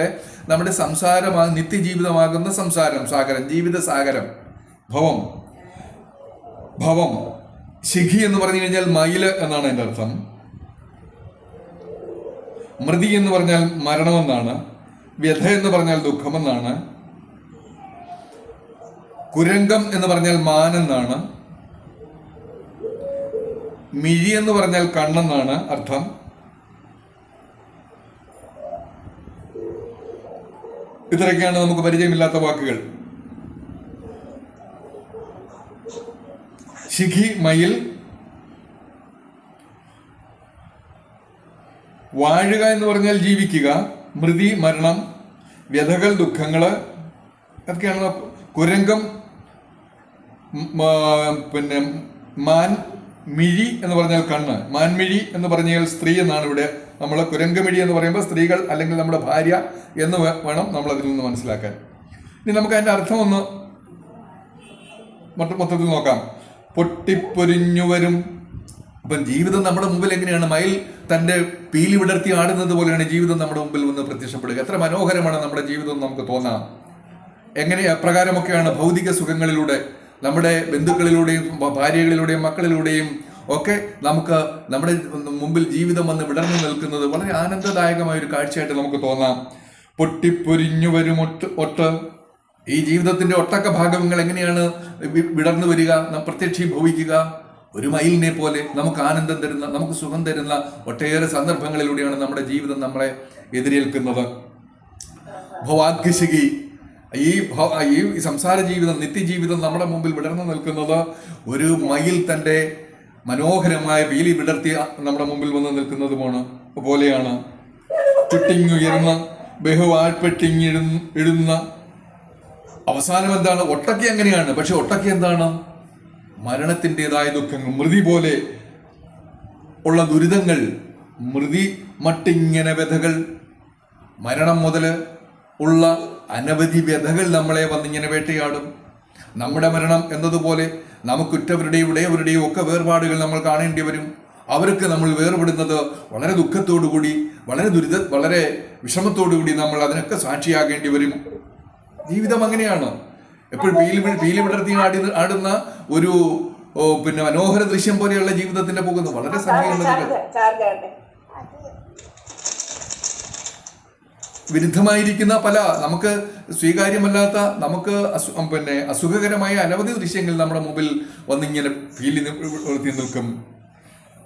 നമ്മുടെ സംസാരമാണ്, നിത്യജീവിതമാകുന്ന സംസാരം, സാഗരം, ജീവിത സാഗരം, ഭവം. ശിഖി എന്ന് പറഞ്ഞു കഴിഞ്ഞാൽ മയില് എന്നാണ് എൻ്റെ അർത്ഥം. മൃതി എന്ന് പറഞ്ഞാൽ മരണമെന്നാണ്. വ്യഥ എന്ന് പറഞ്ഞാൽ ദുഃഖമെന്നാണ്. കുരങ്കം എന്ന് പറഞ്ഞാൽ മാനെന്നാണ്. മിഴി എന്ന് പറഞ്ഞാൽ കണ്ണെന്നാണ് അർത്ഥം. ഇത്രയൊക്കെയാണ് നമുക്ക് പരിചയമില്ലാത്ത വാക്കുകൾ. ശിഖി മയിൽ, വാഴുക എന്ന് പറഞ്ഞാൽ ജീവിക്കുക, മൃതി മരണം, വ്യഥകൾ ദുഃഖങ്ങള്, അതൊക്കെയാണ്. കുരങ്കം, മാൻ മിഴി എന്ന് പറഞ്ഞാൽ കണ്ണ്, മാൻമിഴി എന്ന് പറഞ്ഞാൽ സ്ത്രീ എന്നാണ് ഇവിടെ. നമ്മൾ കുരങ്കമിഴി എന്ന് പറയുമ്പോൾ സ്ത്രീകൾ അല്ലെങ്കിൽ നമ്മുടെ ഭാര്യ എന്ന് വേണം നമ്മൾ അതിൽ നിന്ന് മനസ്സിലാക്കാൻ. ഇനി നമുക്ക് അതിൻ്റെ അർത്ഥം ഒന്ന് മൊത്തത്തിൽ നോക്കാം. പൊട്ടിപ്പൊരിഞ്ഞു വരും. അപ്പം ജീവിതം നമ്മുടെ മുമ്പിൽ എങ്ങനെയാണ്? മയിൽ തൻ്റെ പീലി വിടർത്തി ആടുന്നത് പോലെയാണ് ജീവിതം നമ്മുടെ മുമ്പിൽ വന്ന് പ്രത്യക്ഷപ്പെടുക. എത്ര മനോഹരമാണ് നമ്മുടെ ജീവിതം നമുക്ക് തോന്നാം. എപ്രകാരമൊക്കെയാണ് ഭൗതിക സുഖങ്ങളിലൂടെ, നമ്മുടെ ബന്ധുക്കളിലൂടെയും ഭാര്യകളിലൂടെയും മക്കളിലൂടെയും ഒക്കെ നമുക്ക് നമ്മുടെ മുമ്പിൽ ജീവിതം വന്ന് വിടർന്നു നിൽക്കുന്നത് വളരെ ആനന്ദദായകമായ ഒരു കാഴ്ചയായിട്ട് നമുക്ക് തോന്നാം. പൊട്ടിപ്പൊരിഞ്ഞു വരും ഈ ജീവിതത്തിന്റെ ഒട്ടക്ക ഭാഗങ്ങൾ എങ്ങനെയാണ് വിടർന്നു വരിക, പ്രത്യക്ഷീഭവിക്കുക? ഒരു മയിലിനെ പോലെ നമുക്ക് ആനന്ദം തരുന്ന, നമുക്ക് സുഖം തരുന്ന ഒട്ടേറെ സന്ദർഭങ്ങളിലൂടെയാണ് നമ്മുടെ ജീവിതം നമ്മളെ എതിരേൽക്കുന്നത്. ഭവാഗ്യശിഖി. ഈ സംസാര ജീവിതം, നിത്യജീവിതം നമ്മുടെ മുമ്പിൽ വിടർന്നു നിൽക്കുന്നത് ഒരു മയിൽ തൻ്റെ മനോഹരമായ പീലി വിടർത്തി നമ്മുടെ മുമ്പിൽ വന്ന് നിൽക്കുന്നത് പോലെയാണ്. ചുട്ടിങ്ങുയർന്ന ബഹുവാൾപ്പെട്ടിങ്ങിടുന്ന അവസാനം എന്താണ്? ഒട്ടൊക്കെ അങ്ങനെയാണ്. പക്ഷെ ഒട്ടൊക്കെ എന്താണ്? മരണത്തിൻ്റെതായ ദുഃഖങ്ങൾ, മൃതി പോലെ ഉള്ള ദുരിതങ്ങൾ, മൃതി മട്ടിങ്ങനെ വ്യഥകൾ, മരണം മുതൽ ഉള്ള അനവധി വ്യഥകൾ നമ്മളെ വന്നിങ്ങനെ വേട്ടയാടും. നമ്മുടെ മരണം എന്നതുപോലെ നമുക്കുറ്റവരുടെയും ഉടയവരുടെയും ഒക്കെ വേർപാടുകൾ നമ്മൾ കാണേണ്ടി വരും. അവർക്ക് നമ്മൾ വേർപെടുന്നത് വളരെ ദുഃഖത്തോടുകൂടി, വളരെ വിഷമത്തോടുകൂടി നമ്മൾ അതിനൊക്കെ സാക്ഷിയാകേണ്ടി വരും. ജീവിതം അങ്ങനെയാണ്. എപ്പോഴും പീലി വിടർത്തി ആടുന്ന ഒരു മനോഹര ദൃശ്യം പോലെയുള്ള ജീവിതത്തിന്റെ പോകുന്നു. വളരെ വിരുദ്ധമായിരിക്കുന്ന പല നമുക്ക് സ്വീകാര്യമല്ലാത്ത, നമുക്ക് അസുഖകരമായ അനവധി ദൃശ്യങ്ങൾ നമ്മുടെ മുമ്പിൽ വന്നിങ്ങനെ പീലി നിർത്തി നിൽക്കും.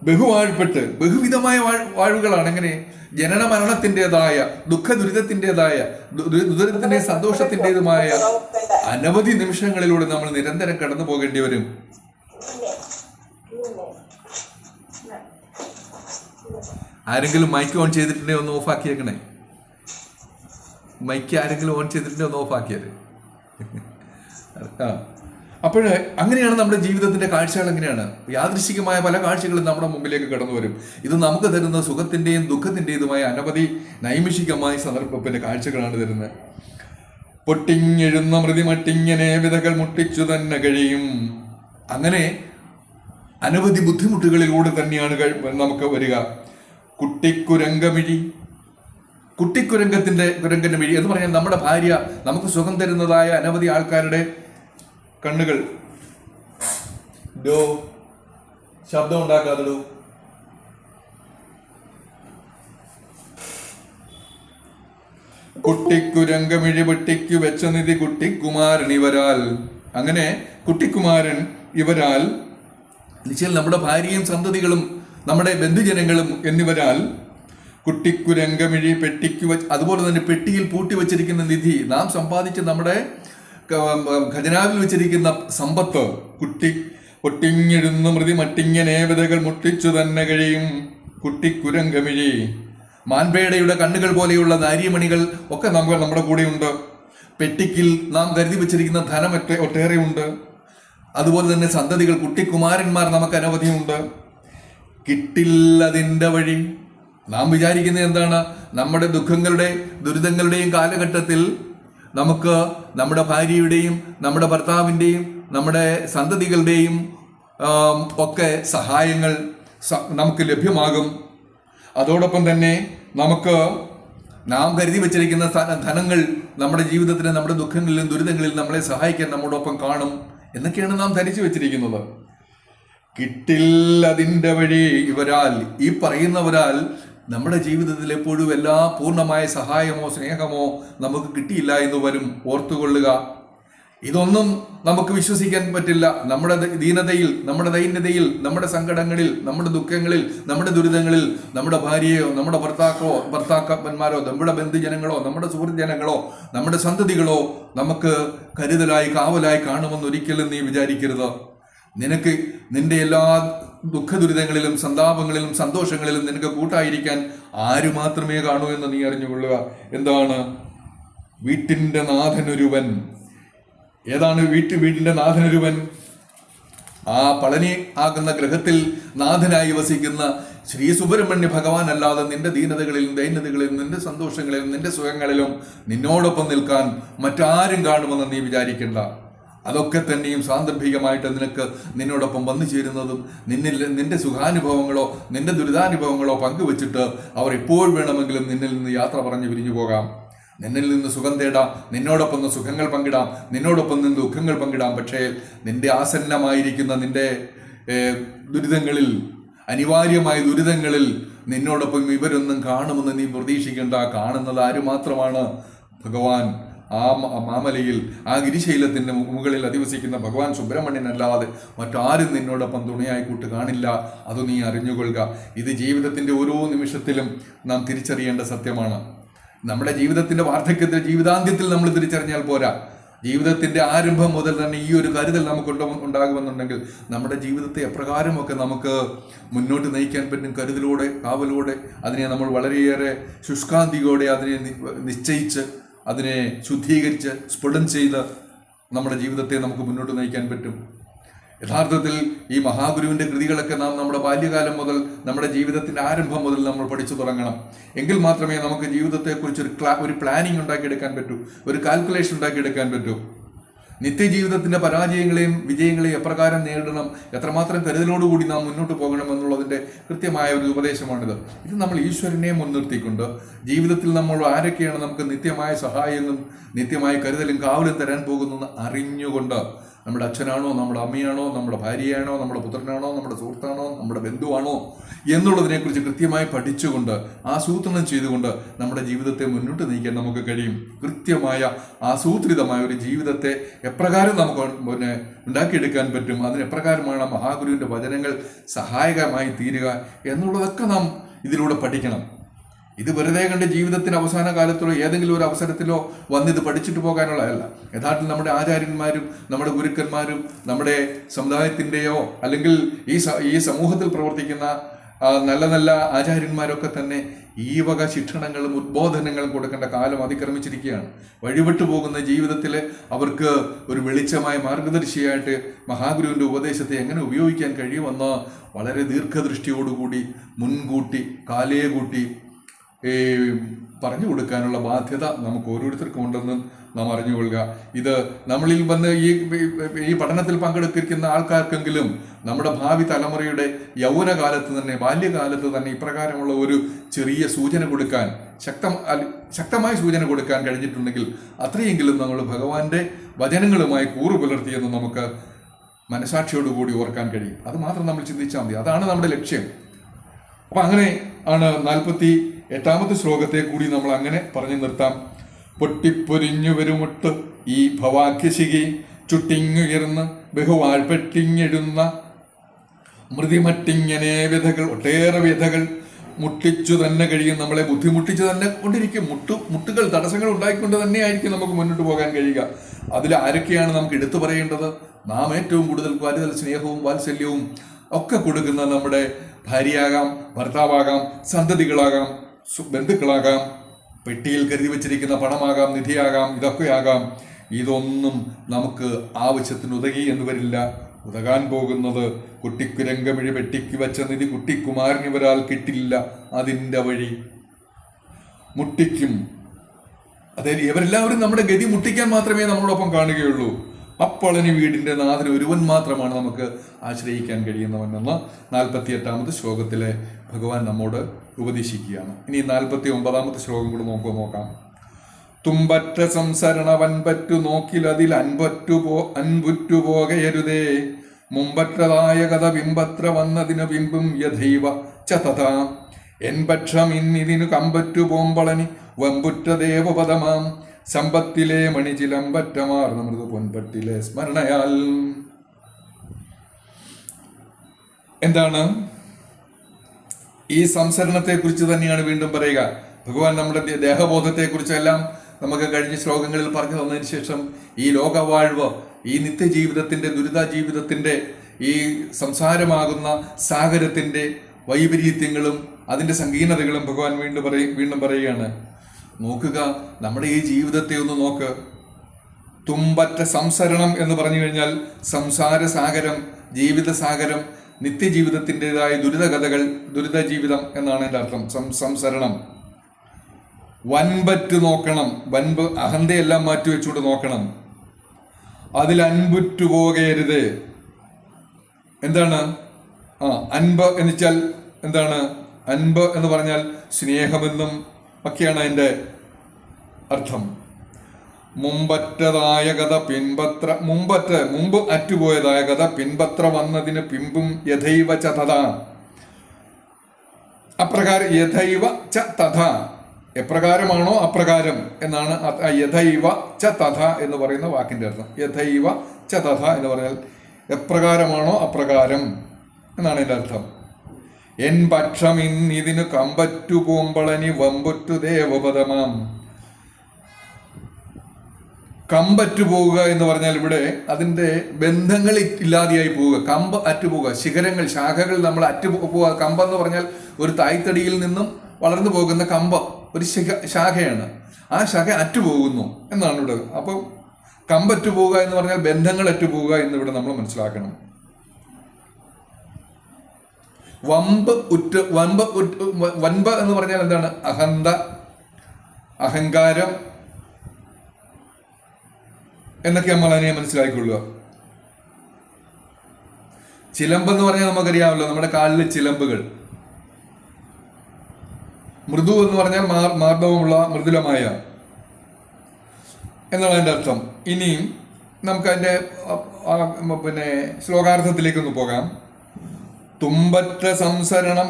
ബഹുവാഴ്പ്പെട്ട് ബഹുവിധമായ വാഴ്വുകളാണ്. എങ്ങനെ? ജനന മരണത്തിൻ്റെതായ, ദുഃഖ ദുരിതത്തിൻ്റെതായ, ദുരിതത്തിന്റെ സന്തോഷത്തിൻ്റെതുമായ അനവധി നിമിഷങ്ങളിലൂടെ നമ്മൾ നിരന്തരം കടന്നു പോകേണ്ടി വരും. ആരെങ്കിലും മൈക്ക് ഓൺ ചെയ്തിട്ടുണ്ടെങ്കിൽ ഒന്ന് ഓഫ് ആക്കിയേക്കണേ. മൈക്ക് ആരെങ്കിലും ഓൺ ചെയ്തിട്ടുണ്ടെങ്കിൽ ഒന്ന് ഓഫ് ആക്കിയത്. അപ്പോൾ അങ്ങനെയാണ് നമ്മുടെ ജീവിതത്തിന്റെ കാഴ്ചകൾ. അങ്ങനെയാണ് യാദൃശ്ചികമായ പല കാഴ്ചകളും നമ്മുടെ മുമ്പിലേക്ക് കടന്നു വരും. ഇത് നമുക്ക് തരുന്ന സുഖത്തിന്റെയും ദുഃഖത്തിന്റേതുമായ അനവധി നൈമിഷികമായ കാഴ്ചകളാണ് തരുന്നത്. പൊട്ടിങ്ങെഴുന്ന മൃതി മട്ടിങ്ങനെ വിതകൾ മുട്ടിച്ചു തന്നെ കഴിയും. അങ്ങനെ അനവധി ബുദ്ധിമുട്ടുകളിലൂടെ തന്നെയാണ് നമുക്ക് വരിക. കുരങ്കന്റെ മിഴി എന്ന് പറഞ്ഞാൽ നമ്മുടെ ഭാര്യ, നമുക്ക് സുഖം തരുന്നതായ അനവധി ആൾക്കാരുടെ കണ്ണുകൾ. ശബ്ദം ഉണ്ടാക്കാതെടൂ. കുട്ടിക്കുരങ്കമിഴി വെട്ടിക്കു വെച്ച നിധി കുട്ടിക്കുമാരൻ ഇവരാൽ. അങ്ങനെ കുട്ടിക്കുമാരൻ ഇവരാൽ നിശ്ചയം നമ്മുടെ ഭാര്യയും സന്തതികളും നമ്മുടെ ബന്ധുജനങ്ങളും എന്നിവരാൽ കുട്ടിക്കുരങ്കമിഴി അതുപോലെ തന്നെ പെട്ടിയിൽ പൂട്ടി വച്ചിരിക്കുന്ന നിധി, നാം സമ്പാദിച്ച് നമ്മുടെ ഖജനാവിൽ വെച്ചിരിക്കുന്ന സമ്പത്ത്, പൊട്ടിഞ്ഞിടുന്ന മൃതി മട്ടിങ്ങനെ വിതകൾ മുട്ടിച്ചു തന്നെ കഴിയും. കുട്ടിക്കുരങ്കമിഴി, മാൻപേടയുടെ കണ്ണുകൾ പോലെയുള്ള നാരിയമണികൾ ഒക്കെ നമ്മുടെ കൂടെയുണ്ട്. പെട്ടിക്കിൽ നാം കരുതി വെച്ചിരിക്കുന്ന ധനം ഒട്ടേറെയുണ്ട്. അതുപോലെ തന്നെ സന്തതികൾ, കുട്ടിക്കുമാരന്മാർ നമുക്ക് അനവധിയുണ്ട്. കിട്ടില്ലതിൻ്റെ വഴി. നാം വിചാരിക്കുന്നത് എന്താണ്? നമ്മുടെ ദുരിതങ്ങളുടെയും കാലഘട്ടത്തിൽ നമുക്ക് നമ്മുടെ ഭാര്യയുടെയും നമ്മുടെ ഭർത്താവിൻ്റെയും നമ്മുടെ സന്തതികളുടെയും ഒക്കെ സഹായങ്ങൾ നമുക്ക് ലഭ്യമാകും. അതോടൊപ്പം തന്നെ നാം കരുതി വച്ചിരിക്കുന്ന ധനങ്ങൾ നമ്മുടെ ജീവിതത്തിന്, നമ്മുടെ ദുഃഖങ്ങളിലും ദുരിതങ്ങളിലും നമ്മളെ സഹായിക്കാൻ നമ്മോടൊപ്പം കാണും എന്നൊക്കെയാണ് നാം ധരിച്ചു വെച്ചിരിക്കുന്നത്. കിട്ടില്ലതിൻ്റെ വഴി ഇവരാൽ, ഈ പറയുന്നവരാൽ നമ്മുടെ ജീവിതത്തിൽ എപ്പോഴും എല്ലാ പൂർണ്ണമായ സഹായമോ സ്നേഹമോ നമുക്ക് കിട്ടിയില്ല എന്ന് വരും. ഓർത്തുകൊള്ളുക, ഇതൊന്നും നമുക്ക് വിശ്വസിക്കാൻ പറ്റില്ല. നമ്മുടെ ദീനതയിൽ, നമ്മുടെ ദൈന്യതയിൽ, നമ്മുടെ സങ്കടങ്ങളിൽ, നമ്മുടെ ദുഃഖങ്ങളിൽ, നമ്മുടെ ദുരിതങ്ങളിൽ നമ്മുടെ ഭാര്യയോ നമ്മുടെ ഭർത്താക്കന്മാരോ നമ്മുടെ ബന്ധുജനങ്ങളോ നമ്മുടെ സുഹൃജനങ്ങളോ നമ്മുടെ സന്തതികളോ നമുക്ക് കരുതലായി കാവലായി കാണുമെന്ന് ഒരിക്കലും നീ വിചാരിക്കരുത്. നിന്റെ എല്ലാ ദുഃഖദുരിതങ്ങളിലും സന്താപങ്ങളിലും സന്തോഷങ്ങളിലും നിനക്ക് കൂട്ടായിരിക്കാൻ ആര് മാത്രമേ കാണൂ എന്ന് നീ അറിഞ്ഞുകൊള്ളുക. എന്താണ്? വീട്ടിന്റെ നാഥനൊരുവൻ. ഏതാണ് വീടിന്റെ നാഥനൊരുവൻ? ആ പളനി ആകുന്ന ഗ്രഹത്തിൽ നാഥനായി വസിക്കുന്ന ശ്രീ സുബ്രഹ്മണ്യ ഭഗവാൻ അല്ലാതെ നിന്റെ ദീനതകളിലും ദൈന്യതകളിലും നിന്റെ സന്തോഷങ്ങളിലും നിന്റെ സുഖങ്ങളിലും നിന്നോടൊപ്പം നിൽക്കാൻ മറ്റാരും കാണുമെന്ന് നീ വിചാരിക്കേണ്ട. അതൊക്കെ തന്നെയും സാന്ദർഭികമായിട്ട് നിന്നോടൊപ്പം വന്നു ചേരുന്നതും നിന്റെ സുഖാനുഭവങ്ങളോ നിന്റെ ദുരിതാനുഭവങ്ങളോ പങ്കുവെച്ചിട്ട് അവർ എപ്പോൾ വേണമെങ്കിലും നിന്നിൽ നിന്ന് യാത്ര പറഞ്ഞ് പിരിഞ്ഞു പോകാം. നിന്നിൽ നിന്ന് സുഖം തേടാം, നിന്നോടൊപ്പം നിന്ന് സുഖങ്ങൾ പങ്കിടാം, നിന്നോടൊപ്പം നിന്ന് ദുഃഖങ്ങൾ പങ്കിടാം. പക്ഷേ നിന്റെ ആസന്നമായിരിക്കുന്ന നിന്റെ ദുരിതങ്ങളിൽ, അനിവാര്യമായ ദുരിതങ്ങളിൽ നിന്നോടൊപ്പം ഇവരൊന്നും കാണുമെന്ന് നീ പ്രതീക്ഷിക്കേണ്ട. കാണുന്നത് ആര് മാത്രമാണ്? ഭഗവാൻ. ആ മാമലയിൽ, ആ ഗിരിശൈലത്തിന്റെ മുകളിൽ അധിവസിക്കുന്ന ഭഗവാൻ സുബ്രഹ്മണ്യനല്ലാതെ മറ്റാരും നിന്നോടൊപ്പം തുണയായി കൂട്ട് കാണില്ല. അത് നീ അറിഞ്ഞുകൊള്ളുക. ഇത് ജീവിതത്തിന്റെ ഓരോ നിമിഷത്തിലും നാം തിരിച്ചറിയേണ്ട സത്യമാണ്. നമ്മുടെ ജീവിതത്തിന്റെ വാർദ്ധക്യത്തിൽ, ജീവിതാന്ത്യത്തിൽ നമ്മൾ തിരിച്ചറിഞ്ഞാൽ പോരാ. ജീവിതത്തിന്റെ ആരംഭം മുതൽ തന്നെ ഈ ഒരു കരുതൽ നമുക്ക് ഉണ്ടാകുമെന്നുണ്ടെങ്കിൽ നമ്മുടെ ജീവിതത്തെ എപ്രകാരമൊക്കെ നമുക്ക് മുന്നോട്ട് നയിക്കാൻ പറ്റും. കരുതലോടെ, കാവലോടെ അതിനെ നമ്മൾ വളരെയേറെ ശുഷ്കാന്തിയോടെ അതിനെ നിശ്ചയിച്ച്, അതിനെ ശുദ്ധീകരിച്ച്, സ്ഫുടം ചെയ്ത് നമ്മുടെ ജീവിതത്തെ നമുക്ക് മുന്നോട്ട് നയിക്കാൻ പറ്റും. യഥാർത്ഥത്തിൽ ഈ മഹാഗുരുവിൻ്റെ കൃതികളൊക്കെ നാം നമ്മുടെ ബാല്യകാലം മുതൽ, നമ്മുടെ ജീവിതത്തിൻ്റെ ആരംഭം മുതൽ നമ്മൾ പഠിച്ചു തുടങ്ങണം. എങ്കിൽ മാത്രമേ നമുക്ക് ജീവിതത്തെക്കുറിച്ച് ഒരു പ്ലാനിങ് ഉണ്ടാക്കിയെടുക്കാൻ പറ്റൂ, ഒരു കാൽക്കുലേഷൻ ഉണ്ടാക്കിയെടുക്കാൻ പറ്റൂ. നിത്യജീവിതത്തിൻ്റെ പരാജയങ്ങളെയും വിജയങ്ങളെയും എപ്രകാരം നേരിടണം, എത്രമാത്രം കരുതലോടുകൂടി നാം മുന്നോട്ട് പോകണം എന്നുള്ളതിൻ്റെ കൃത്യമായ ഒരു ഉപദേശമാണിത്. ഇത് നമ്മൾ ഈശ്വരനെ മുൻനിർത്തിക്കൊണ്ട് ജീവിതത്തിൽ നമ്മൾ ആരൊക്കെയാണ് നമുക്ക് നിത്യമായ സഹായങ്ങളും നിത്യമായ കരുതലും കാവലും തരാൻ പോകുന്നതെന്ന് അറിഞ്ഞുകൊണ്ട്, നമ്മുടെ അച്ഛനാണോ, നമ്മുടെ അമ്മയാണോ, നമ്മുടെ ഭാര്യയാണോ, നമ്മുടെ പുത്രനാണോ, നമ്മുടെ സുഹൃത്താണോ, നമ്മുടെ ബന്ധുവാണോ എന്നുള്ളതിനെക്കുറിച്ച് കൃത്യമായി പഠിച്ചുകൊണ്ട് ആസൂത്രണം ചെയ്തുകൊണ്ട് നമ്മുടെ ജീവിതത്തെ മുന്നോട്ട് നയിക്കാൻ നമുക്ക് കഴിയും. കൃത്യമായ ആസൂത്രിതമായ ഒരു ജീവിതത്തെ എപ്രകാരം നമുക്ക് ഉണ്ടാക്കിയെടുക്കാൻ പറ്റും, അതിന് എപ്രകാരമാണ് മഹാഗുരുവിൻ്റെ വചനങ്ങൾ സഹായകമായി തീരുക എന്നുള്ളതൊക്കെ നാം ഇതിലൂടെ പഠിക്കണം. ഇത് വെറുതെ കണ്ട് ജീവിതത്തിന് അവസാന കാലത്തിലോ ഏതെങ്കിലും ഒരു അവസരത്തിലോ വന്നിത് പഠിച്ചിട്ട് പോകാനുള്ളതല്ല. യഥാർത്ഥത്തിൽ നമ്മുടെ ആചാര്യന്മാരും നമ്മുടെ ഗുരുക്കന്മാരും നമ്മുടെ സമുദായത്തിൻ്റെയോ അല്ലെങ്കിൽ ഈ സമൂഹത്തിൽ പ്രവർത്തിക്കുന്ന നല്ല നല്ല ആചാര്യന്മാരൊക്കെ തന്നെ ഈ വക ശിക്ഷണങ്ങളും ഉദ്ബോധനങ്ങളും കൊടുക്കേണ്ട കാലം അതിക്രമിച്ചിരിക്കുകയാണ്. വഴിവിട്ടു പോകുന്ന ജീവിതത്തിൽ അവർക്ക് ഒരു വെളിച്ചമായ മാർഗദർശിയായിട്ട് മഹാഗുരുവിൻ്റെ ഉപദേശത്തെ എങ്ങനെ ഉപയോഗിക്കാൻ കഴിയുമെന്ന് വളരെ ദീർഘദൃഷ്ടിയോടുകൂടി മുൻകൂട്ടി കാലയെ കൂട്ടി പറഞ്ഞു കൊടുക്കാനുള്ള ബാധ്യത നമുക്ക് ഓരോരുത്തർക്കും ഉണ്ടെന്നും നാം അറിഞ്ഞുകൊള്ളുക. ഇത് നമ്മളിൽ വന്ന് ഈ പഠനത്തിൽ പങ്കെടുത്തിരിക്കുന്ന ആൾക്കാർക്കെങ്കിലും നമ്മുടെ ഭാവി തലമുറയുടെ യൗവനകാലത്ത് തന്നെ, ബാല്യകാലത്ത് തന്നെ ഇപ്രകാരമുള്ള ഒരു ചെറിയ സൂചന കൊടുക്കാൻ, ശക്തമായ സൂചന കൊടുക്കാൻ കഴിഞ്ഞിട്ടുണ്ടെങ്കിൽ അത്രയെങ്കിലും നമ്മൾ ഭഗവാന്റെ വചനങ്ങളുമായി കൂറു പുലർത്തിയെന്ന് നമുക്ക് മനസാക്ഷിയോടുകൂടി ഓർക്കാൻ കഴിയും. അത് മാത്രം നമ്മൾ ചിന്തിച്ചാൽ മതി. അതാണ് നമ്മുടെ ലക്ഷ്യം. അപ്പം അങ്ങനെ ആണ് 48ാമത്തെ ശ്ലോകത്തെ കൂടി നമ്മൾ അങ്ങനെ പറഞ്ഞു നിർത്താം. പൊട്ടിപ്പൊരിഞ്ഞു വരുമുട്ട് ഈ ഭവാക്യശികി ചുട്ടിങ്ങുയർന്ന് ബഹുവാഴ്പെട്ടിങ്ങിടുന്ന മൃതിമട്ടിങ്ങനെ വ്യഥകൾ, ഒട്ടേറെ വ്യഥകൾ മുട്ടിച്ചു തന്നെ കഴിയും. നമ്മളെ ബുദ്ധിമുട്ടിച്ചു തന്നെ കൊണ്ടിരിക്കും. മുട്ടുകൾ, തടസ്സങ്ങൾ ഉണ്ടായിക്കൊണ്ട് തന്നെയായിരിക്കും നമുക്ക് മുന്നോട്ട് പോകാൻ കഴിയുക. അതിൽ ആരൊക്കെയാണ് നമുക്ക് എടുത്തു പറയേണ്ടത്? നാം ഏറ്റവും കൂടുതൽ വലുതൽ സ്നേഹവും വാത്സല്യവും ഒക്കെ കൊടുക്കുന്ന നമ്മുടെ ഭാര്യയാകാം, ഭർത്താവാകാം, സന്തതികളാകാം, ബന്ധുക്കളാകാം, പെട്ടിയിൽ കരുതി വച്ചിരിക്കുന്ന പണമാകാം, നിധിയാകാം, ഇതൊക്കെയാകാം. ഇതൊന്നും നമുക്ക് ആവശ്യത്തിന് ഉതകി എന്ന് വരില്ല. ഉതകാൻ പോകുന്നത് കുട്ടിക്കുരങ്കമിഴി വെട്ടിക്ക് വച്ച നിധി കുട്ടിക്കുമാരനിവരാൽ കിട്ടില്ല. അതിൻ്റെ വഴി മുട്ടിക്കും. അതായത് ഇവരെല്ലാവരും നമ്മുടെ ഗതി മുട്ടിക്കാൻ മാത്രമേ നമ്മളോടൊപ്പം കാണുകയുള്ളൂ. അപ്പളനി വീടിൻ്റെ നാഥന് ഒരുവൻ മാത്രമാണ് നമുക്ക് ആശ്രയിക്കാൻ കഴിയുന്നവനെന്ന് 48ാമത്തെ ശ്ലോകത്തിലെ ഭഗവാൻ നമ്മോട് ഉപദേശിക്കുകയാണ്. ഇനി 49ാമത്തെ ശ്ലോകം കൂടെ നോക്കാം. തുമ്പറ്റ സംസരണ വൻപറ്റു നോക്കിലതിൽ അൻപുറ്റു പോകയരുതേ, മുമ്പറ്റതായ കഥ ബിംബത്ര വന്നതിന് ബിംബും യഥൈവ ച തഥാ, എൻപക്ഷം ഇന്നിതിനു കമ്പറ്റു പോമ്പളനി വമ്പുറ്റ ദേവപദമാം, സമ്പത്തിലെ മണിചിലമ്പറ്റമാർന്ന മൃദു പൊൻപട്ടിലെ സ്മരണയാൽ. എന്താണ് ഈ സംസരണത്തെക്കുറിച്ച് തന്നെയാണ് വീണ്ടും പറയുക. ഭഗവാൻ നമ്മുടെ ദേഹബോധത്തെക്കുറിച്ചെല്ലാം നമുക്ക് കഴിഞ്ഞ ശ്ലോകങ്ങളിൽ പറഞ്ഞു തന്നതിന് ശേഷം ഈ ലോകവാഴ്വ്, ഈ നിത്യജീവിതത്തിൻ്റെ, ദുരിത ജീവിതത്തിൻ്റെ, ഈ സംസാരമാകുന്ന സാഗരത്തിൻ്റെ വൈപരീത്യങ്ങളും അതിൻ്റെ സങ്കീർണതകളും ഭഗവാൻ വീണ്ടും പറയുകയാണ്. നോക്കുക, നമ്മുടെ ഈ ജീവിതത്തെ ഒന്ന് നോക്ക്. തുമ്പറ്റ സംസരണം എന്ന് പറഞ്ഞു കഴിഞ്ഞാൽ സംസാര സാഗരം, ജീവിത സാഗരം, നിത്യജീവിതത്തിൻ്റെതായ ദുരിതകഥകൾ, ദുരിത ജീവിതം എന്നാണ് എൻ്റെ അർത്ഥം. സംസരണം. വൻപറ്റ് നോക്കണം. വൻപ് അഹന്തയെല്ലാം മാറ്റിവെച്ചുകൊണ്ട് നോക്കണം. അതിൽ അൻപുറ്റു പോകരുത്. എന്താണ് അൻപ് എന്ന് വെച്ചാൽ എന്താണ്? അൻപ് എന്ന് പറഞ്ഞാൽ സ്നേഹമെന്നും ഒക്കെയാണ് അതിൻ്റെ അർത്ഥം. മുമ്പറ്റതായ കഥ പിൻപത്ര, മുമ്പ് അറ്റുപോയതായ കഥ പിൻപത്ര വന്നതിന് പിമ്പും യഥൈവ ച തഥാ. അപ്രകാരം യഥൈവ ച തഥാ, എപ്രകാരമാണോ അപ്രകാരം എന്നാണ് യഥൈവ ച തഥ എന്ന് പറയുന്ന വാക്കിൻ്റെ അർത്ഥം. യഥൈവ ച തഥ എന്ന് പറഞ്ഞാൽ എപ്രകാരമാണോ അപ്രകാരം എന്നാണ് എൻ്റെ അർത്ഥം. എൻ പക്ഷം ഇന്നിതിനു കമ്പറ്റു പോമ്പളനി വമ്പുറ്റു ദേവപദമാം. കമ്പറ്റു പോവുക എന്ന് പറഞ്ഞാൽ ഇവിടെ അതിൻ്റെ ബന്ധങ്ങൾ ഇല്ലാതെയായി പോവുക. കമ്പ് അറ്റുപോവുക, ശിഖരങ്ങൾ, ശാഖകൾ നമ്മൾ അറ്റുപോവുക. കമ്പെന്ന് പറഞ്ഞാൽ ഒരു തായ്തടിയിൽ നിന്നും വളർന്നു പോകുന്ന കമ്പ് ഒരു ശാഖയാണ്. ആ ശാഖ അറ്റുപോകുന്നു എന്നാണ് ഇവിടെ. അപ്പം കമ്പറ്റു പോവുക എന്ന് പറഞ്ഞാൽ ബന്ധങ്ങൾ അറ്റുപോവുക എന്നിവിടെ നമ്മൾ മനസ്സിലാക്കണം. വൻപ് എന്ന് പറഞ്ഞാൽ എന്താണ്? അഹന്ത, അഹങ്കാരം എന്നൊക്കെ നമ്മൾ അതിനെ മനസ്സിലാക്കിക്കൊള്ളുക. ചിലമ്പെന്ന് പറഞ്ഞാൽ നമുക്കറിയാമല്ലോ, നമ്മുടെ കാലിലെ ചിലമ്പുകൾ. മൃദു എന്ന് പറഞ്ഞാൽ മാർദ്ദവമുള്ള, മൃദുലമായ എന്നുള്ളതിൻ്റെ അർത്ഥം. ഇനിയും നമുക്കതിൻ്റെ ശ്ലോകാർത്ഥത്തിലേക്കൊന്ന് പോകാം. തുമ്പറ്റ സംസരണം.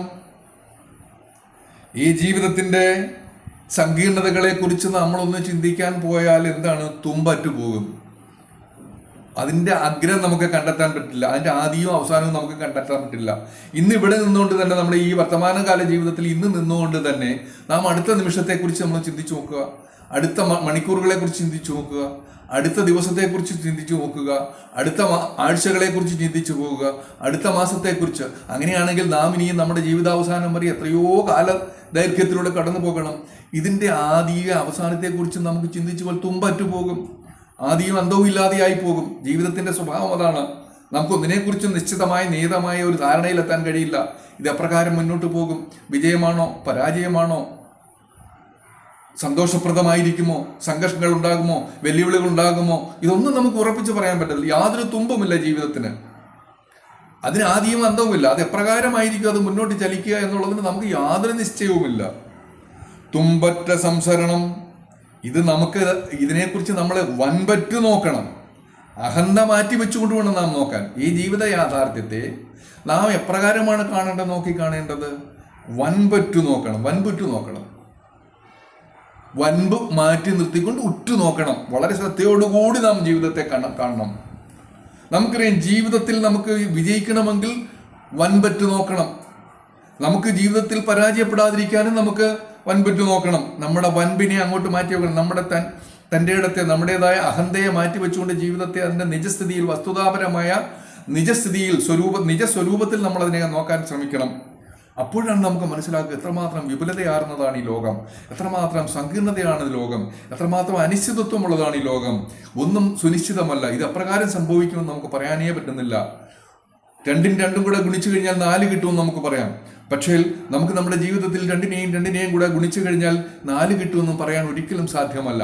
ഈ ജീവിതത്തിൻ്റെ സങ്കീർണതകളെ കുറിച്ച് നമ്മളൊന്ന് ചിന്തിക്കാൻ പോയാൽ എന്താണ്? തുമ്പറ്റു പോകും. അതിൻ്റെ അഗ്രം നമുക്ക് കണ്ടെത്താൻ പറ്റില്ല, അതിൻ്റെ ആദിയും അവസാനവും നമുക്ക് കണ്ടെത്താൻ പറ്റില്ല. ഇന്ന് ഇവിടെ നിന്നുകൊണ്ട് തന്നെ, നമ്മുടെ ഈ വർത്തമാനകാല ജീവിതത്തിൽ ഇന്ന് നിന്നുകൊണ്ട് തന്നെ നാം അടുത്ത നിമിഷത്തെക്കുറിച്ച് നമ്മൾ ചിന്തിച്ചു നോക്കുക, അടുത്ത മണിക്കൂറുകളെ കുറിച്ച് ചിന്തിച്ചു നോക്കുക, അടുത്ത ദിവസത്തെക്കുറിച്ച് ചിന്തിച്ചു നോക്കുക, അടുത്ത ആഴ്ചകളെക്കുറിച്ച് ചിന്തിച്ചു പോവുക, അടുത്ത മാസത്തെക്കുറിച്ച്. അങ്ങനെയാണെങ്കിൽ നാം ഇനിയും നമ്മുടെ ജീവിതാവസാനം വരെ എത്രയോ കാല ദൈർഘ്യത്തിലൂടെ കടന്നു പോകണം. ഇതിൻ്റെ ആദിയ അവസാനത്തെക്കുറിച്ച് നമുക്ക് ചിന്തിച്ചു തുമ്പറ്റു പോകും. ആദിയും അന്തവും ഇല്ലാതെയായി പോകും. ജീവിതത്തിന്റെ സ്വഭാവം അതാണ്. നമുക്കൊന്നിനെക്കുറിച്ചും നിശ്ചിതമായ നിയതമായ ഒരു ധാരണയിലെത്താൻ കഴിയില്ല. ഇത് എപ്രകാരം മുന്നോട്ട് പോകും? വിജയമാണോ പരാജയമാണോ? സന്തോഷപ്രദമായിരിക്കുമോ? സംഘർഷങ്ങൾ ഉണ്ടാകുമോ? വെല്ലുവിളികൾ ഉണ്ടാകുമോ? ഇതൊന്നും നമുക്ക് ഉറപ്പിച്ച് പറയാൻ പറ്റില്ല. യാതൊരു തുമ്പുമില്ല ജീവിതത്തിന്. അതിന് ആദിയും അന്തവുമില്ല. അത് എപ്രകാരമായിരിക്കും അത് മുന്നോട്ട് ചലിക്കുക എന്നുള്ളതിന് നമുക്ക് യാതൊരു നിശ്ചയവുമില്ല. തുമ്പറ്റ സംസരണം. ഇത് നമുക്ക് ഇതിനെക്കുറിച്ച് നമ്മൾ വൻപറ്റു നോക്കണം. അഹന്ത മാറ്റി വെച്ചുകൊണ്ട് വേണം നാം നോക്കാൻ. ഈ ജീവിത യാഥാർത്ഥ്യത്തെ നാം എപ്രകാരമാണ് കാണേണ്ടത്? കാണേണ്ടത് വൻപറ്റു നോക്കണം. വൻപറ്റു നോക്കണം. വൻപ് മാറ്റി നിർത്തിക്കൊണ്ട് ഉറ്റു നോക്കണം. വളരെ ശ്രദ്ധയോടുകൂടി നാം ജീവിതത്തെ കാണണം. നമുക്കറിയാം, ജീവിതത്തിൽ നമുക്ക് വിജയിക്കണമെങ്കിൽ വൻപറ്റു നോക്കണം. നമുക്ക് ജീവിതത്തിൽ പരാജയപ്പെടാതിരിക്കാനും നമുക്ക് വൻപറ്റു നോക്കണം. നമ്മുടെ വൻപിനെ അങ്ങോട്ട് മാറ്റി വെക്കണം. നമ്മുടെ തൻ്റെ ഇടത്തെ, നമ്മുടേതായ അഹന്തയെ മാറ്റി വെച്ചുകൊണ്ട് ജീവിതത്തെ അതിൻ്റെ നിജസ്ഥിതിയിൽ, വസ്തുതാപരമായ നിജസ്ഥിതിയിൽ, നിജസ്വരൂപത്തിൽ നമ്മൾ അതിനെ നോക്കാൻ ശ്രമിക്കണം. അപ്പോഴാണ് നമുക്ക് മനസ്സിലാക്കുക എത്രമാത്രം വിപുലതയാർന്നതാണ് ഈ ലോകം, എത്രമാത്രം സങ്കീർണതയാണ് ലോകം, എത്രമാത്രം അനിശ്ചിതത്വമുള്ളതാണ് ഈ ലോകം. ഒന്നും സുനിശ്ചിതമല്ല. ഇത് അപ്രകാരം സംഭവിക്കുമെന്ന് നമുക്ക് പറയാനേ പറ്റുന്നില്ല. രണ്ടും കൂടെ ഗുണിച്ചു കഴിഞ്ഞാൽ 4 കിട്ടുമെന്ന് നമുക്ക് പറയാം. പക്ഷേ നമുക്ക് നമ്മുടെ ജീവിതത്തിൽ രണ്ടിനെയും കൂടെ ഗുണിച്ചു കഴിഞ്ഞാൽ 4 കിട്ടുമെന്നും പറയാൻ ഒരിക്കലും സാധ്യമല്ല.